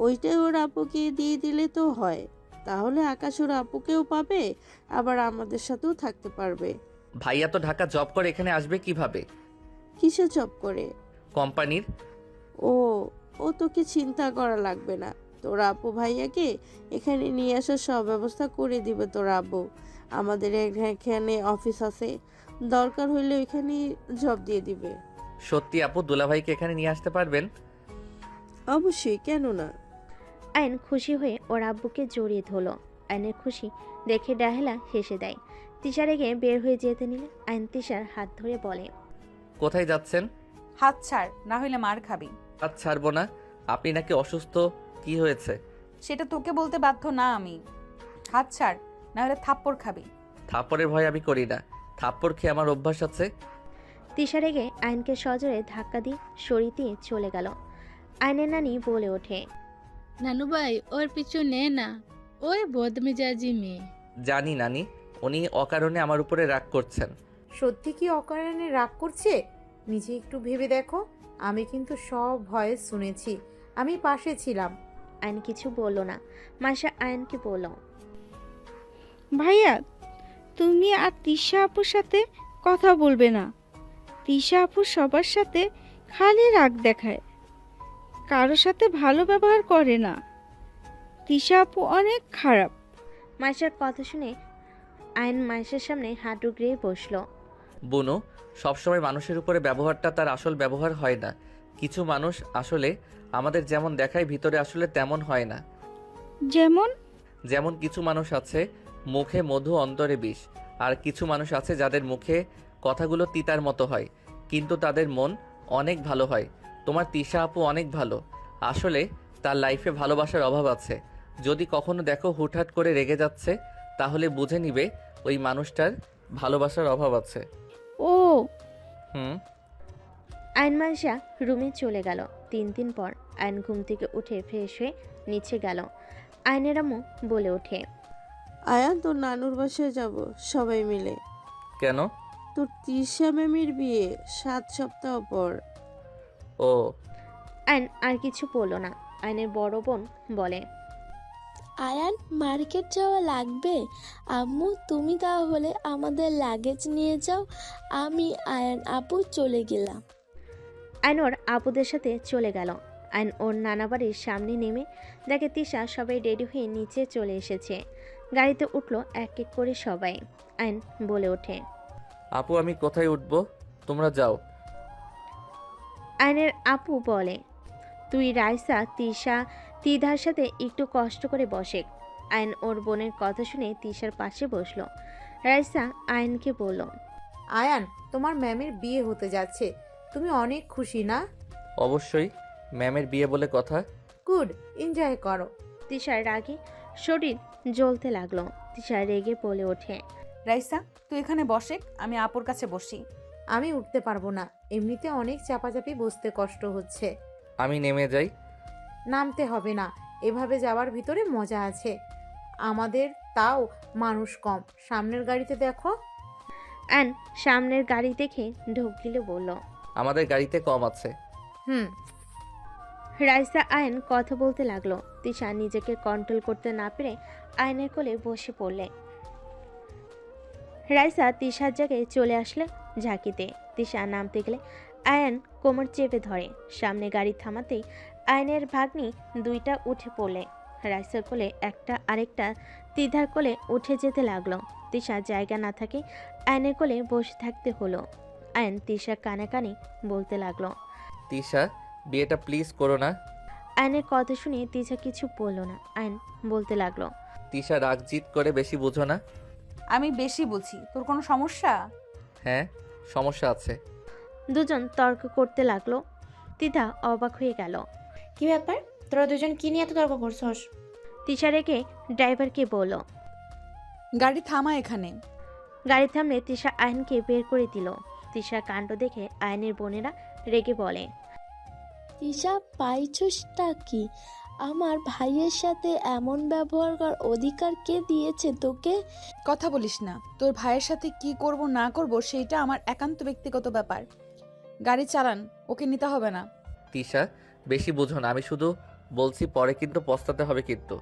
ওইটাই ওর আপুকে দিয়ে দিলে তো হয়। তাহলে আকাশ ওর আপুকেও পাবে, আবার আমাদের সাথেও থাকতে পারবে। ভাইয়া তো ঢাকা জব করে, এখানে আসবে কিভাবে? কিসে জব করে? কোম্পানির। ও তোকে চিন্তা করা লাগবে না, তোর আপু ভাইয়াকে এখানে নিয়ে আসার সব ব্যবস্থা করে দিবে তোর আব্বু। আমাদের এখানে অফিস আছে, দরকার হইলে ওইখানে জব দিয়ে দিবে। সত্যি আপু দুলাভাইকে এখানে নিয়ে আসতে পারবেন? অবশ্যই, কেন না। আয়ন খুশি হয়ে ওর আব্বুকে জড়িয়ে ধরলো। আয়নের খুশি দেখে ডাহেলা হেসে দেয়। তিশা রেগে বের হয়ে যেতে নিলে আয়ন তিশার হাত ধরে বলে, কোথায় যাচ্ছেন? হাত ছাড়, না হইলে মার খাবি। হাত ছাড়বো না। আপনি নাকি অসুস্থ? কি হয়েছে? সেটা তোকে বলতে বাধ্য না আমি। হাত ছাড়, না হলে থাপ্পড় খাবি। থাপ্পড়ের ভয় আমি করি না, থাপ্পড় খেয়ে আমার অভ্যাস আছে। তিশা রেগে আয়নকে সজোরে ধাক্কা দিয়ে সরিয়ে দিয়ে চলে গেল। আয়নের নানি বলে ওঠে, নানু ভাই ওর পিছু নে না, ওই বদমেজাজি মেয়ে। জানি নানি, উনি অকারণে আমার উপরে রাগ করছেন। সত্যি কি অকারণে রাগ করছে? নিজে একটু ভেবে দেখো। আমি কিন্তু সব ভয়েস শুনেছি, আমি পাশে ছিলাম। আয়ন কিছু বলল না। মাসা আয়নকে বলল, ভাইয়া তুমি আর তিশা আপুর সাথে কথা বলবে না। তিশা আপু সবার সাথে খালি রাগ দেখায়, কারোর সাথে ভালো ব্যবহার করে না। তিশা আপু অনেক খারাপ। মাসার কথা শুনে আয়ন মাসের সামনে হাঁটু ডুকরিয়ে বসলো। বুনু, সবসময় মানুষের উপরে ব্যবহারটা তার আসল ব্যবহার হয় না। কিছু মানুষ আসলে আমাদের যেমন দেখায় ভিতরে আসলে তেমন হয় না। যেমন কিছু মানুষ আছে মুখে মধু অন্তরে বিষ, আর কিছু মানুষ আছে যাদের মুখে কথাগুলো তিতার মতো হয় কিন্তু তাদের মন অনেক ভালো হয়। তোমার তিশা আপু অনেক ভালো। আসলে তার লাইফে ভালোবাসার অভাব আছে। যদি কখনো দেখো হুটহাট করে রেগে যাচ্ছে, তাহলে বুঝে নিবে ওই মানুষটার ভালোবাসার অভাব আছে। ও আয়ন মাসা রুমে চলে গেল। 3 দিন পর আয়ন ঘুম থেকে উঠে ফ্রেশ হয়ে নিচে গেল। আয়নের আম্মু বলে ওঠে, আয়ান তোর নানুর বাসায় যাব সবাই মিলে। কেন? তোর তিশা ম্যামের বিয়ে 7 সপ্তাহ পর। ও। আয়ন আর কিছু বলল না। আয়নের বড় বোন বলে, আয়ান মার্কেট যাওয়া লাগবে। আম্মু তুমি তাহলে আমাদের লাগেজ নিয়ে যাও, আমি আয়ান আপু চলে গেলাম। আয়ন ওর আপুদের সাথে চলে গেল। আয়ন ওর নানা বাড়ির সামনে নেমে দেখে তিশা সবাই রেডি হয়ে নিচে চলে এসেছে। গাড়িতে উঠলো এক এক করে সবাই। আয়ন বলে ওঠে, আপু আমি কোথায় উঠবো? তোমরা যাও। আয়নের আপু বলে, তুই রাইসা তিশা তিধার সাথে একটু কষ্ট করে বসে। আয়ন ওর বোনের কথা শুনে তিশার পাশে বসলো। রাইসা আয়নকে বলল, আয়ান, তোমার ম্যামের বিয়ে হতে যাচ্ছে, তুমি অনেক খুশি না? অবশ্যই, ম্যামের বিয়ে বলে কথা। গুড, এনজয় করো। তিশার রাগে শরীর জ্বলতে লাগলো। তিশা রেগে বলে ওঠে, রাইসা তুই এখানে বসে, আমি আপুর কাছে বসি। আমি উঠতে পারবো না, এমনিতে অনেক চাপাচাপি বসতে কষ্ট হচ্ছে। আমি নেমে যাই। নামতে হবে না, এভাবে যাওয়ার ভিতরে মজা আছে। আমাদের তাও মানুষ কম, সামনের গাড়িতে দেখো। আয়ন সামনের গাড়ি দেখে ঢোক গিলে বলল, আমাদের গাড়িতে কম আছে। রাইসা আয়ন কথা বলতে লাগলো। তিশা নিজেকে কন্ট্রোল করতে না পেরে আয়নের কোলে বসে পড়লে। রাইসা তিশার জায়গায় চলে আসলে ঝাঁকিতে। তিশা নামতে গেলে আয়ন কোমর চেপে ধরে। সামনে গাড়ি থামাতেই আয়নের ভাগ্নি দুইটা উঠে পড়লে। রাইসার কোলে একটা, আরেকটা তিধার কোলে উঠে যেতে লাগলো। তিশা জায়গা না থাকে আয়নের কোলে বসে থাকতে হলো। আয়ন তিশা কানে কানে বলতে লাগলো, তিশা বিয়েটা প্লিজ করো না। আয়নের কথা শুনে তিশা কিছু বলল না। আয়ন বলতে লাগলো, তিশা রাগ জিত করে বেশি বুঝো না। আমি বেশি বুঝি, তোর কোনো সমস্যা? হ্যাঁ, সমস্যা আছে। দুজন তর্ক করতে লাগলো। তিধা অবাক হয়ে গেল। কি ব্যাপার, তোরা দুজন কি নিয়ে এত তর্ক করছস? তিশা রেগে ড্রাইভারকে বলল, গাড়ি থামা এখানে। গাড়ি থামলে তিশা আয়নকে বের করে দিল। তিশার কাণ্ড দেখে আয়নের বোনেরা রেগে বলে, তিশা পাইছসটা কি? আমার ভাইয়ের সাথে এমন ব্যবহার করার অধিকার কে দিয়েছে তোকে? কথা বলিস না। তোর ভাইয়ের সাথে কি করব না করব সেইটা আমার একান্ত ব্যক্তিগত ব্যাপার। গাড়ি চালান, ওকে নিতে হবে না। তিশা বেশি বুঝো না, আমি শুধু বলছি, পরে কিন্তু পস্তাতে হবে কিন্তু।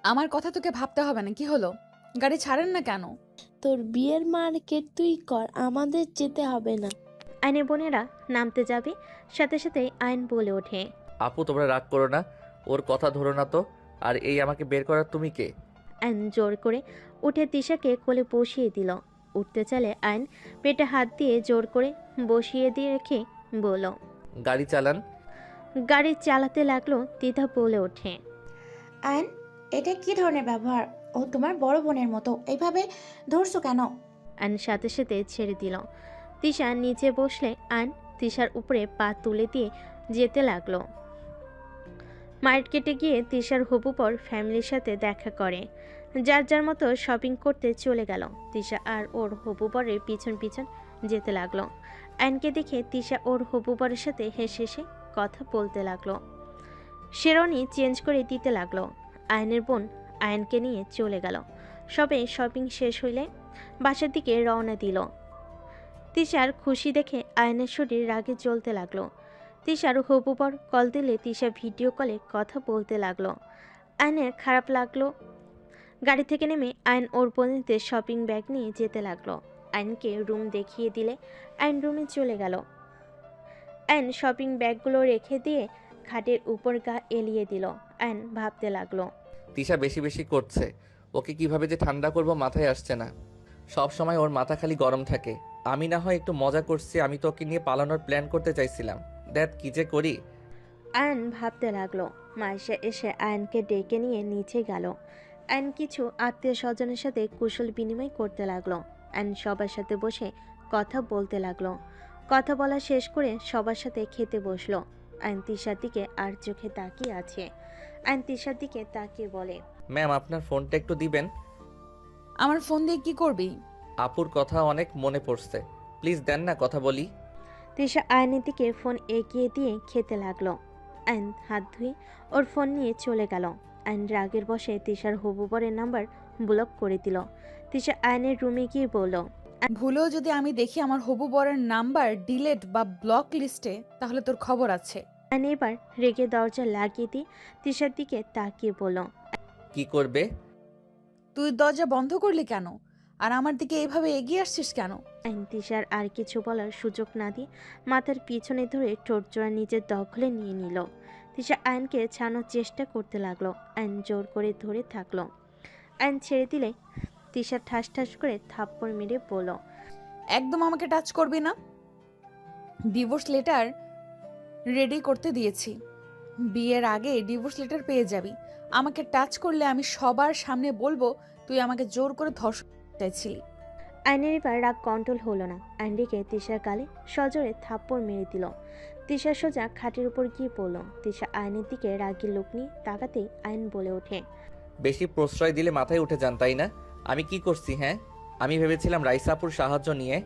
আমার কথা তোকে ভাবতে হবে না। কি হলো, গাড়ি ছাড়েন না কেন? তোর বিয়ের মার্কেট তুই কর, আমাদের যেতে হবে না। আয়নের বোনেরা নামতে যাবে, সাথে সাথে আয়ন বলে ওঠে, আপু তোমরা রাগ করো না, ওর কথা ধরো না তো। আর এই আমাকে বের করার তুমি কে? আইন জোর করে উঠে তিশাকে কোলে বসিয়ে দিল। উঠতে চাইলে আইন পেটে হাত দিয়ে জোর করে বসিয়ে দিয়ে রেখে বলল, গাড়ি চালান। গাড়ি চালাতে লাগলো। তিথা বলে ওঠে, আয়ন, এটা কি ধরনের ব্যবহার? ও তোমার বড় বোনের মতো, এইভাবে ধরছো কেন? আইন সাথে সাথে ছেড়ে দিল। তিশা নিচে বসলে আইন তিশার উপরে পা তুলে দিয়ে যেতে লাগলো। মার্কেটে গিয়ে তিশার হবু পর ফ্যামিলির সাথে দেখা করে। যার যার মতো শপিং করতে চলে গেল। তিশা আর ওর হবু বরের পিছন পিছন যেতে লাগলো। আয়নকে দেখে তিশা ওর হবু বরের সাথে হেসে হেসে কথা বলতে লাগলো। শেরওয়ানি চেঞ্জ করে দিতে লাগলো। আয়নের বোন আয়নকে নিয়ে চলে গেল। সবে শপিং শেষ হইলে বাসার দিকে রওনা দিল। তিশার খুশি দেখে আয়নের শরীর রাগে জ্বলতে লাগলো। তিশার হবু বর কল দিলে তিশা ভিডিও কলে কথা বলতে লাগলো। আয়নের খারাপ লাগলো। গাড়ি থেকে নেমে আয়ন ওর বোনদের শপিং ব্যাগ নিয়ে যেতে লাগলো। আয়নকে রুম দেখিয়ে দিলে আয়ন রুমে চলে গেল। আয়ন শপিং ব্যাগগুলো রেখে দিয়ে খাটের উপর গা এলিয়ে দিল। আয়ন ভাবতে লাগলো, তিশা বেশি বেশি করছে। ওকে কিভাবে যে ঠান্ডা করব মাথায় আসছে না। সব সময় ওর মাথা খালি গরম থাকে। আমি না হয় একটু মজা করছি, আমি তো ওকে নিয়ে পালানোর প্ল্যান করতে চাইছিলাম। দেখ কি যে করি। আয়ন ভাবতে লাগলো। মাইশা এসে আয়নকে ডেকে নিয়ে নিচে গেল। আয়ন কিছু আত্মীয় স্বজনের সাথে কুশল বিনিময় করতে লাগলো। আয়ন সবার সাথে বসে কথা বলতে লাগলো। কথা বলা শেষ করে সবার সাথে খেতে বসলো। আয়ন তিশার দিকে আর চোখে তাকিয়ে আছে। আয়ন তিশার দিকে তাকিয়ে বলে, ম্যাম আপনার ফোনটা একটু দিবেন? আমার ফোন দিয়ে কি করবি? আপুর কথা অনেক মনে পড়ছে, প্লিজ দেন না, কথা বলি। তিশা আয়নের দিকে ফোন এগিয়ে দিয়ে খেতে লাগলো। আয়ন হাত ধুয়ে ওর ফোন নিয়ে চলে গেল। আয়ন রাগের বসে তিশার হবু বরের নাম্বার ব্লক করে দিল। তিশা আয়নের রুমে গিয়ে বলল, ভুলেও যদি আমি দেখি আমার হবু বরের নাম্বার ডিলেট বা ব্লক লিস্টে, তাহলে তোর খবর আছে। আয়ন এবার রেগে দরজা লাগিয়ে দিয়ে তিশার দিকে তাকিয়ে বলল, কি করবে? তুই দরজা বন্ধ করলি কেন? আর আমার দিকে এইভাবে এগিয়ে আসছিস কেন? আয়ন তিশার আর কিছু বলার সুযোগ না দিয়ে মাথার পিছনে ধরে ঠোঁটজোড়া নিজের দখলে নিয়ে নিল। তিশা আয়নকে ছাড়ানোর চেষ্টা করতে লাগলো। আয়ন জোর করে ধরে থাকলো। আয়ন ছেড়ে দিলে তিশা ঠাস ঠাস করে থাপ্পড় মেরে বলল, একদম আমাকে টাচ করবি না। ডিভোর্স লেটার রেডি করতে দিয়েছি, বিয়ের আগে ডিভোর্স লেটার পেয়ে যাবি। আমাকে টাচ করলে আমি সবার সামনে বলবো তুই আমাকে জোর করে ধর্ষণ চাইছিলি। আয়নের এবার রাগ কন্ট্রোল হলো না। আয়ন রেখে তিশার গালে সজোরে থাপ্পড় মেরে দিল। তিশা সোজা খাটের উপর গিয়ে পড়ল। তিশা আয়নের দিকে রাগি লোক নিয়ে তাকাতেই আয়ন বলে ওঠে, বেশি প্রশ্রয় দিলে মাথায় উঠে যান তাই না? আমি কি করছি? হ্যাঁ, আমি ভেবেছিলাম রাইসাপুর সাহায্য নিয়ে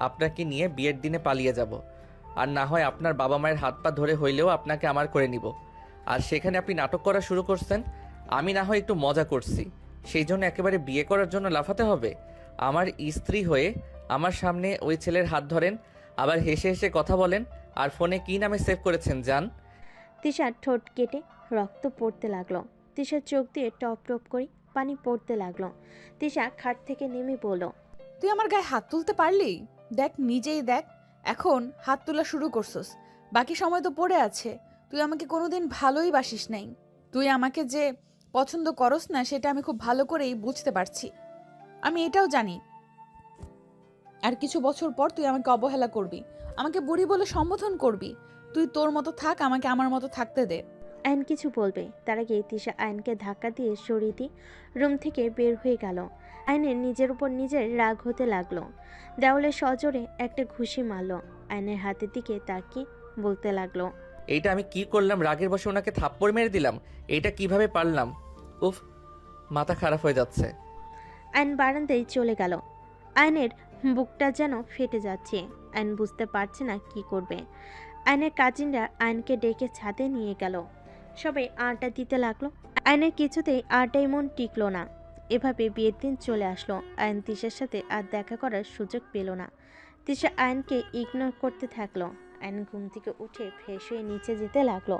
আপনাকে নিয়ে বিয়ের দিনে পালিয়ে যাব, আর না হয় আপনার বাবা মায়ের হাত পা ধরে হইলেও আপনাকে আমার করে নিব। আর সেখানে আপনি নাটক করা শুরু করছেন। আমি না হয় একটু মজা করছি, সেই জন্য একেবারে বিয়ে করার জন্য লাফাতে হবে? আমার স্ত্রী হয়ে আমার সামনে ওই ছেলের হাত ধরেন, আবার হেসে হেসে কথা বলেন, আর ফোনে কি নামে সেভ করেছেন জান? তিশার ঠোঁট কেটে রক্ত পড়তে লাগলো। তিশার চোখ দিয়ে টপ টপ করে পানি পড়তে লাগলো। তিশা খাট থেকে নেমে বলল, তুই আমার গায়ে হাত তুলতে পারলি? দেখ, নিজেই দেখ, এখন হাত তোলা শুরু করছস। বাকি সময় তো পড়ে আছে। তুই আমাকে কোনোদিন ভালোই বাসিস নাই। তুই আমাকে যে পছন্দ করস না সেটা আমি খুব ভালো করেই বুঝতে পারছি। আমি এটাও জানি আর কিছু বছর পর তুই আমাকে অবহেলা করবি, আমাকে বুড়ি বলে সম্বোধন করবি। তুই তোর মতো থাক, আমাকে আমার মতো থাকতে দে। আয়ন কিছু বলবে তার আগে তিশা আয়নকে ধাক্কা দিয়ে সরিয়ে দিয়ে রুম থেকে বের হয়ে গেল। আয়নের নিজের উপর নিজের রাগ হতে লাগলো। দেওয়ালে সজোরে একটা ঘুষি মারল। আয়নের হাতের দিকে তাকিয়ে বলতে লাগলো, এইটা আমি কি করলাম? রাগের বসে ওনাকে থাপ্পড় মেরে দিলাম। এইটা কিভাবে পারলাম? উফ, মাথা খারাপ হয়ে যাচ্ছে। আয়ন বারান্দায় চলে গেল। আয়নের বুকটা যেন ফেটে যাচ্ছে। আয়ন বুঝতে পারছে না কি করবে। আয়নের কাজিনরা আয়নকে ডেকে ছাদে নিয়ে গেল। সবাই আড্ডা দিতে লাগলো। আয়নের কিছুতেই আড্ডায় মন টিকলো না। এভাবে বিয়ের দিন চলে আসলো। আয়ন তিশার সাথে আর দেখা করার সুযোগ পেল না। তিশা আয়নকে ইগনোর করতে থাকলো। আয়ন ঘুম থেকে উঠে ফ্রেশ হয়ে নিচে যেতে লাগলো।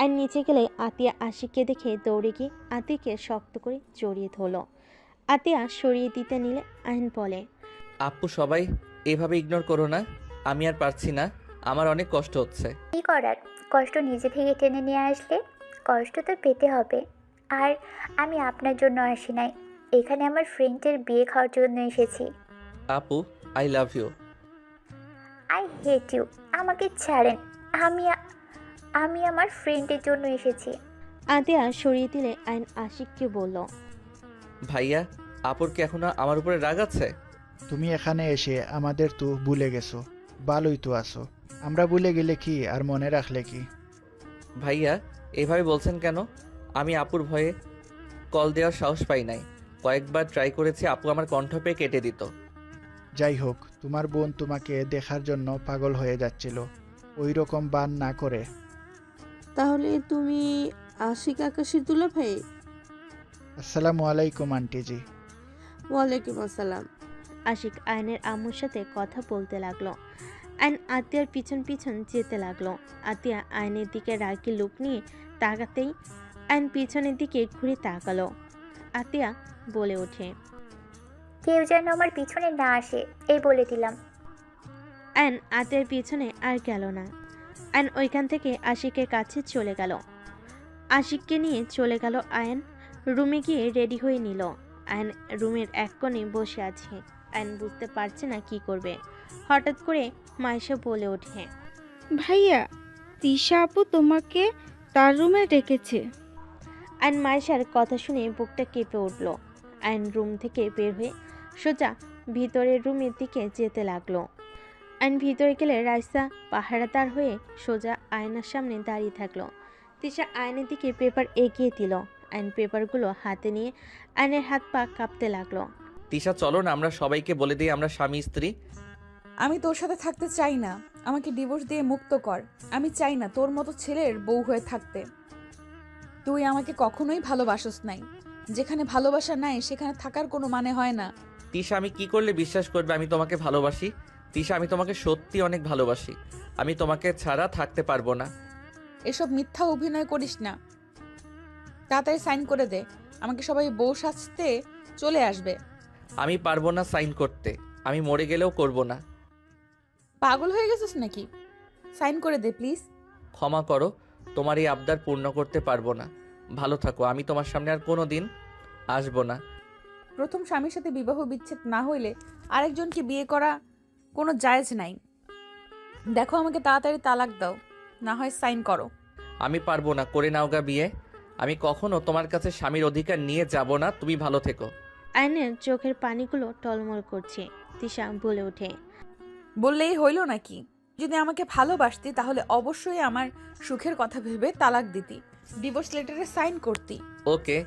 আয়ন নিচে গেলে আতিয়া আশিককে দেখে দৌড়ে গিয়ে আতিকে শক্ত করে জড়িয়ে ধরলো। আতিয়া সরিয়ে দিতে নিলে আয়ন বলে, আপু সবাই এভাবে ইগনোর করো না, আমি আর পারছি না, আমার অনেক কষ্ট হচ্ছে। কি করার, কষ্ট নিজে থেকে টেনে নিয়ে আসলে কষ্ট তো পেতে হবে। আর আমি আপনার জন্য আসি নাই, এখানে আমার ফ্রেন্ডের বিয়ে খাওয়ার জন্য এসেছি। আপু, I love you. I hate you. আমাকে ছাড়েন। আমি আমি আমার ফ্রেন্ডের জন্য এসেছি। আতিয়া সরিয়ে দিলে আইন আশিককে বলল, ভাইয়া, আপুর কি এখনো আমার উপরে রাগ আছে? তুমি এখানে এসে আমাদের তো ভুলে গেছো। ভালোই তো আছো। আমরা ভুলে গেলে কি আর মনে রাখলে কি? ভাইয়া, এভাবে বলছেন কেন? আমি আপুর ভয়ে কল দেওয়ার সাহস পাই নাই। কয়েকবার ট্রাই করেছি, আপু আমার কণ্ঠ পেয়ে কেটে দিত। যাই হোক, তোমার বোন তোমাকে দেখার জন্য পাগল হয়ে যাচ্ছিল। ওই রকম বান না করে। তাহলে তুমি আশিক আকাশের দুলাভাই? আসসালামু আলাইকুম আন্টিজি। ওয়ালাইকুম আসসালাম। আশিক আয়নের আম্মুর সাথে কথা বলতে লাগলো। আয়ন আতিয়ার পিছন পিছন যেতে লাগলো। আতিয়া আয়নের দিকে রাগি লুক নিয়ে তাকাতেই আয়ন পিছনের দিকে ঘুরে তাকালো। আতিয়া বলে ওঠে, কেউ যেন আমার পিছনে না আসে, এই বলে দিলাম। আয়ন আতিয়ার পিছনে আর গেল না। আয়ন ওইখান থেকে আশিকের কাছে চলে গেল। আশিককে নিয়ে চলে গেল আয়ন। রুমে গিয়ে রেডি হয়ে নিল। আয়ন রুমের এক কোণে বসে আছে। আয়ন বুঝতে পারছে না কি করবে। হঠাৎ করে মাইশা বলে ওঠে, ভাইয়া, তিশা আপু তোমাকে তার রুমে ডেকেছে। আয়ন মাইশার কথা শুনে বুকটা কেঁপে উঠল। আয়ন রুম থেকে বের হয়ে সোজা ভিতরের রুমের দিকে যেতে লাগলো। আয়ন ভিতরে গেলে রাইসা পাহারাদার হয়ে সোজা আয়নার সামনে দাঁড়িয়ে থাকলো। তিশা আয়নের দিকে পেপার এগিয়ে দিল। আয়ন পেপারগুলো হাতে নিয়ে আয়নের হাত পা কাঁপতে লাগলো। তিশা, চলো না আমরা সবাইকে বলে দিই আমরা স্বামী স্ত্রী। আমি তোর সাথে থাকতে চাই না। আমাকে ডিভোর্স দিয়ে মুক্ত কর। আমি চাই না তোর মতো ছেলের বউ হয়ে থাকতে। তুই আমাকে কখনোই ভালোবাসস নাই। যেখানে ভালোবাসা নাই সেখানে থাকার কোনো মানে হয় না। তিশা, আমি কি করলে বিশ্বাস করবে আমি তোমাকে ভালোবাসি? তিশা, আমি তোমাকে সত্যি অনেক ভালোবাসি। আমি তোমাকে ছাড়া থাকতে পারবো না। এসব মিথ্যা অভিনয় করিস না। তাড়াতাড়ি সাইন করে দে, আমাকে সবাই বউ সাজতে চলে আসবে। আমি পারবো না সাইন করতে। আমি মরে গেলেও করব না। পাগল হয়ে গেছিস নাকি? সাইন করে দে প্লিজ। ক্ষমা করো, তোমার এই আবদার পূর্ণ করতে পারবো না। ভালো থাকো, আমি তোমার সামনে আর কোনো দিন আসবো না। প্রথম স্বামীর সাথে বিবাহ বিচ্ছেদ না হইলে আরেকজনকে বিয়ে করা কোনো জায়েজ নাই। দেখো, আমাকে তাড়াতাড়ি তালাক দাও, না হয় সাইন করো। আমি পারবো না, করে নাও গা বিয়ে। আমি কখনো তোমার কাছে স্বামীর অধিকার নিয়ে যাব না। তুমি ভালো থেকো। আয়নের চোখের পানিগুলো টলমল করছে। তিশা বলে ওঠে, বললেই হইল নাকি? যদি আমাকে ভালোবাসতি তাহলে অবশ্যই আমার সুখের কথা ভেবে তালাক দিতি, ডিভোর্স লেটারে সাইন করতি। ওকে।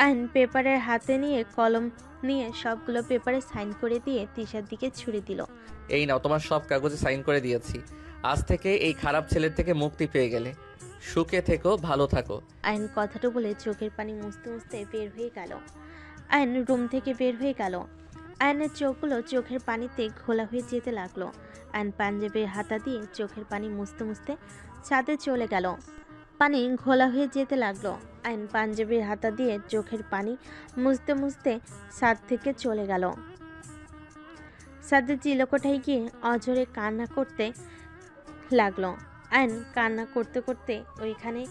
আয়ন পেপারের হাতে নিয়ে কলম নিয়ে সবগুলো পেপারে সাইন করে দিয়ে তিশার দিকে ছুড়ে দিল। এই নাও, তোমার সব কাগজে সাইন করে দিয়েছি। আজ থেকে এই খারাপ ছেলের থেকে মুক্তি পেয়ে গেলে। সুখে থেকো, ভালো থাকো। আয়ন কথাটা বলে চোখের পানি মুছতে মুছতে বের হয়ে গেল। আয়ন রুম থেকে বের হয়ে গেল। আয়নের চোখগুলো চোখের পানিতে ঘোলা হয়ে যেতে লাগলো। আয়ন পাঞ্জাবির হাতা দিয়ে চোখের পানি মুছতে মুছতে ছাদে চলে গেল। পানি ঘোলা হয়ে যেতে লাগলো। আয়ন পাঞ্জাবির হাতা দিয়ে চোখের পানি মুছতে মুছতে ছাদ থেকে চলে গেল। ছাদে চিলকোঠায় গিয়ে অঝরে কান্না করতে লাগলো। আয়ন কান্না করতে করতে ওইখানে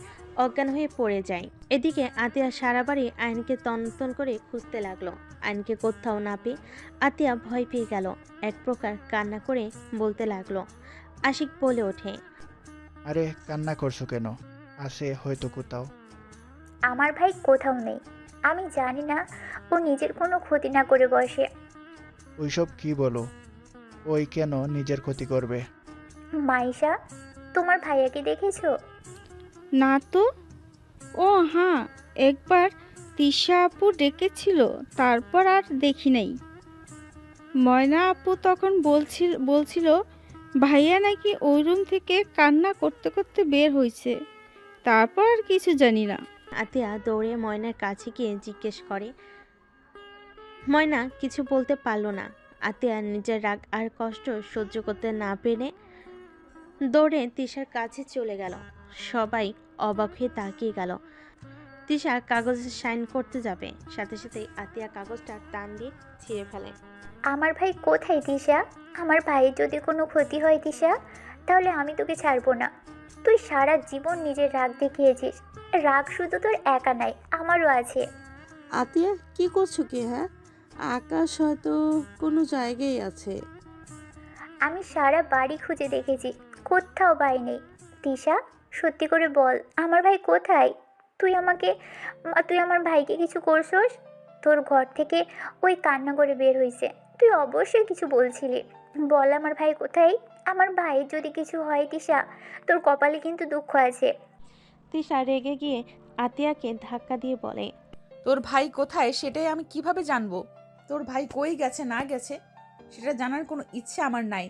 অজ্ঞান হয়ে পড়ে যায়। এদিকে আতিয়া সারা বাড়ি আয়নকে তন্ন করে খুঁজতে লাগলো। আয়নকে কোথাও না পেয়ে আতিয়া ভয় পেয়ে গেল। এক প্রকার কান্না করে বলতে লাগলো। আশিক বলে ওঠে, আরে কান্না করছো কেন? আসে হয়তো কোথাও। আমার ভাই কোথাও নেই। আমি জানি না ও নিজের কোনো ক্ষতি না করে বসে। ওইসব কি বলো? ওই কেন নিজের ক্ষতি করবে? মাইশা, তোমার ভাইয়াকে দেখেছো? না তো। ও হ্যাঁ, একবার তিশা আপু ডেকেছিল, তারপর আর দেখি নাই। ময়না আপু তখন বলছিল ভাইয়া নাকি ওই রুম থেকে কান্না করতে করতে বের হয়েছে। তারপর আর কিছু জানি না। আতিয়া দৌড়ে ময়নার কাছে গিয়ে জিজ্ঞেস করে। ময়না কিছু বলতে পারল না। আতিয়া নিজের রাগ আর কষ্ট সহ্য করতে না পেরে দৌড়ে তিশার কাছে চলে গেল। সবাই অবাক হয়ে তাকিয়ে গেল। তিশা কাগজে সাইন করতে যাবে, সাথে সাথেই আতিয়া কাগজটা টান দিয়ে ছিঁড়ে ফেলে। আমার ভাই কোথায় তিশা? আমার ভাইয়ের যদি কোনো ক্ষতি হয় তিশা, তাহলে আমি তোকে ছাড়বো না। তুই সারা জীবন নিজের রাগ দেখিয়েছিস। রাগ শুধু তোর একা নাই, আমারও আছে। আতিয়া কি করছো কি? হ্যাঁ, আকাশ হয়তো কোনো জায়গায় আছে। আমি সারা বাড়ি খুঁজে দেখেছি, কোথাও ভাই নেই। তিশা, সত্যি করে বল, আমার ভাই কোথায়? তুই আমার ভাইকে কিছু করছস? তোর ঘর থেকে ওই কান্না করে বের হয়েছে, তুই অবশ্যই কিছু বলছিলি। বল আমার ভাই কোথায়? আমার ভাইয়ের যদি কিছু হয় তিশা, তোর কপালে কিন্তু দুঃখ আছে। তিশা রেগে গিয়ে আতিয়াকে ধাক্কা দিয়ে বলে, তোর ভাই কোথায় সেটাই আমি কিভাবে জানবো? তোর ভাই কই গেছে না গেছে সেটা জানার কোনো ইচ্ছে আমার নাই।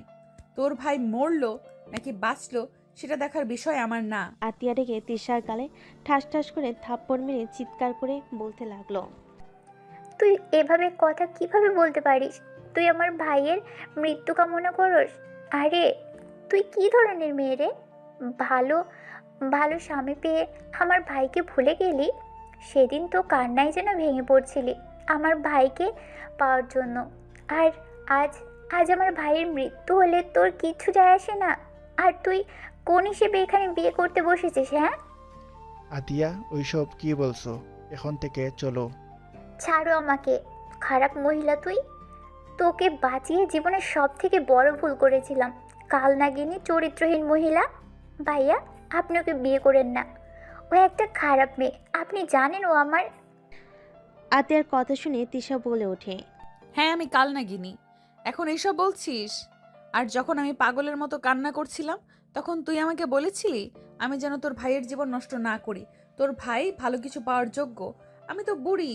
তোর ভাই মরলো নাকি বাঁচলো সেটা দেখার বিষয় আমার না। আতিয়া রেগে তিশার গালে ঠাস ঠাস করে থাপ্পড় মেরে চিৎকার করে বলতে লাগলো, তুই এভাবে কথা কিভাবে বলতে পারিস? তুই আমার ভাইয়ের মৃত্যু কামনা করস? আরে তুই কি ধরনের মেয়ে রে? ভালো ভালো স্বামী পেয়ে আমার ভাইকে ভুলে গেলি? সেদিন তো কান্নায় যেন ভেঙে পড়ছিলি আমার ভাইকে পাওয়ার জন্য। আর আজ আজ আমার ভাইয়ের মৃত্যু হলে তোর কিচ্ছু যায় আসে না। আর তুই কোন হিসেবে এখানে বিয়ে করতে বসেছিস? হ্যাঁ, আতিয়া ওইসব কি বলছো? এখন থেকে চলো। ছাড়ো আমাকে, খারাপ মহিলা তুই। তোকে বাঁচিয়ে জীবনের সব থেকে বড় ভুল করেছিলাম। কালনাগিনী চরিত্রহীন মহিলা। ভাইয়া, আপনি ওকে বিয়ে করেন না, ও একটা খারাপ মেয়ে। আপনি জানেন ও আমার। আতিয়ার কথা শুনে তিশা বলে ওঠে, হ্যাঁ, আমি কালনাগিনী, এখন এইসব বলছিস? আর যখন আমি পাগলের মতো কান্না করছিলাম তখন তুই আমাকে বলেছিলি আমি যেন তোর ভাইয়ের জীবন নষ্ট না করি। তোর ভাই ভালো কিছু পাওয়ার যোগ্য। আমি তো বুড়ি,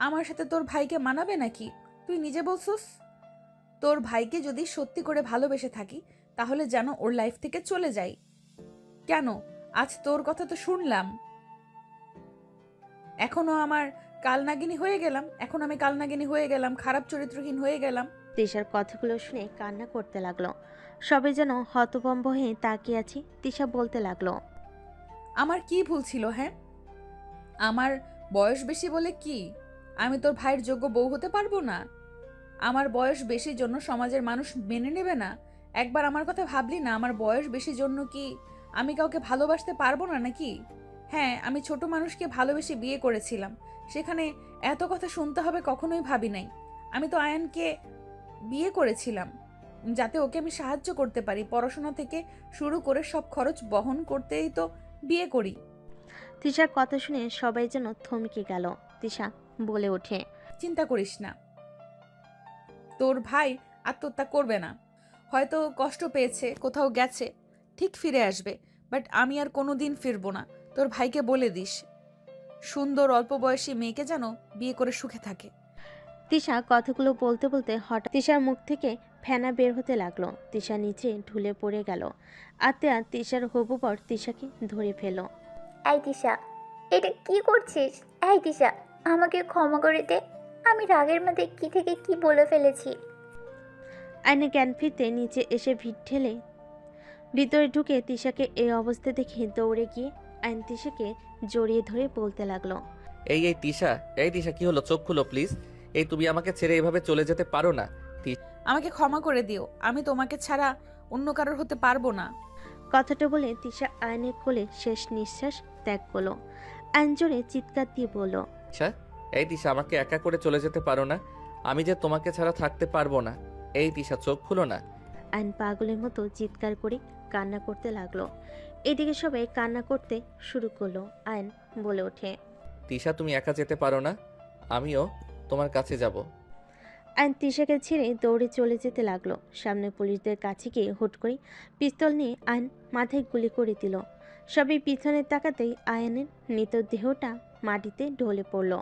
আমার সাথে তোর ভাইকে মানাবে নাকি? তুই নিজে বলছিস তোর ভাইকে যদি সত্যি করে ভালোবেসে থাকি তাহলে যেন ওর লাইফ থেকে চলে যাই। কেন? আজ তোর কথা তো শুনলাম, এখনো আমার কালনাগিনী হয়ে গেলাম, এখন আমি কালনাগিনী হয়ে গেলাম, খারাপ চরিত্রহীন হয়ে গেলাম। তিশার কথাগুলো শুনে কান্না করতে লাগলো। সবাই যেন হতভম্ব হয়ে তাকিয়ে আছে। তিশা বলতে লাগলো, আমার কি ভুল ছিল? হ্যাঁ, আমার বয়স বেশি বলে কি আমি তোর ভাইয়ের যোগ্য বউ হতে পারবো না? আমার বয়স বেশির জন্য সমাজের মানুষ মেনে নেবে না? একবার আমার কথা ভাবলি না? আমার বয়স বেশির জন্য কি আমি কাউকে ভালোবাসতে পারবো না নাকি? হ্যাঁ, আমি ছোট মানুষকে ভালোবেসে বিয়ে করেছিলাম, সেখানে এত কথা শুনতে হবে কখনোই ভাবি নাই। আমি তো আয়ানকে বিয়ে করেছিলাম যাতে ওকে আমি সাহায্য করতে পারি, পড়াশোনা থেকে শুরু করে সব খরচ বহন করতেই তো বিয়ে করি। তিশার কথা শুনে সবাই যেন থমকে গেল। তিশা বলে ওঠে, চিন্তা করিস না, তোর ভাই আত্মহত্যা করবে না। হয়তো কষ্ট পেয়েছে, কোথাও গেছে, ঠিক ফিরে আসবে, বাট আমি আর কোনোদিন ফিরবো না। তোর ভাইকে বলে দিস সুন্দর অল্প বয়সী মেয়েকে যেন বিয়ে করে সুখে থাকে। তিশা কথাগুলো বলতে বলতে হঠাৎ তিশার মুখ থেকে ফেনা বের হতে লাগলো। তিশা নিচে ঢুলে পড়ে গেল। আতিয়া তিশার হবু বর তিশাকে ধরে ফেলো। এই তিশা, এটা কি করছিস? এই তিশা, আমাকে ক্ষমা করে দে, আমি রাগের মধ্যে কি থেকে কি বলে ফেলেছি। আয়না জ্ঞান ফিরতে নিচে এসে ভিড় ঠেলে ভিতরে ঢুকে তিশাকে এই অবস্থা দেখে দৌড়ে গিয়ে আইন তিশাকে জড়িয়ে ধরে বলতে লাগলো, এই তিশা, এই তিশা, কি হলো? চোখ খুলো প্লিজ। এই তুমি আমাকে ছেড়ে এভাবে চলে যেতে পারো না। আমাকে ক্ষমা করে দিও, আমি তোমাকে ছাড়া অন্য কারোর হতে পারবো না। কথাটা বলে তিশা আয়নের কোলে শেষ নিঃশ্বাস ত্যাগ করলো। আইন জোরে চিৎকার দিয়ে বলল, আচ্ছা, এই তিশা, আমাকে একা করে চলে যেতে পারো না? আমি যে তোমাকে ছাড়া থাকতে পারবো না। এই তিশা, চোখ খুলো না। আইন পাগলের মতো চিৎকার করে কান্না করতে লাগলো। এদিকে সবাই কান্না করতে শুরু করলো। আইন বলে ওঠে, তিশা, তুমি একা যেতে পারো না, আমিও তোমার কাছে যাব। আইন তিশাকে ছেড়ে দৌড়ে চলে যেতে লাগলো। সামনে পুলিশদের কাছে গিয়ে হুট করে পিস্তল নিয়ে আইন মাথায় গুলি করে দিল। সবাই পিছনে তাকাতেই আয়নের মৃতদেহটা মাটিতে ঢলে পড়ল।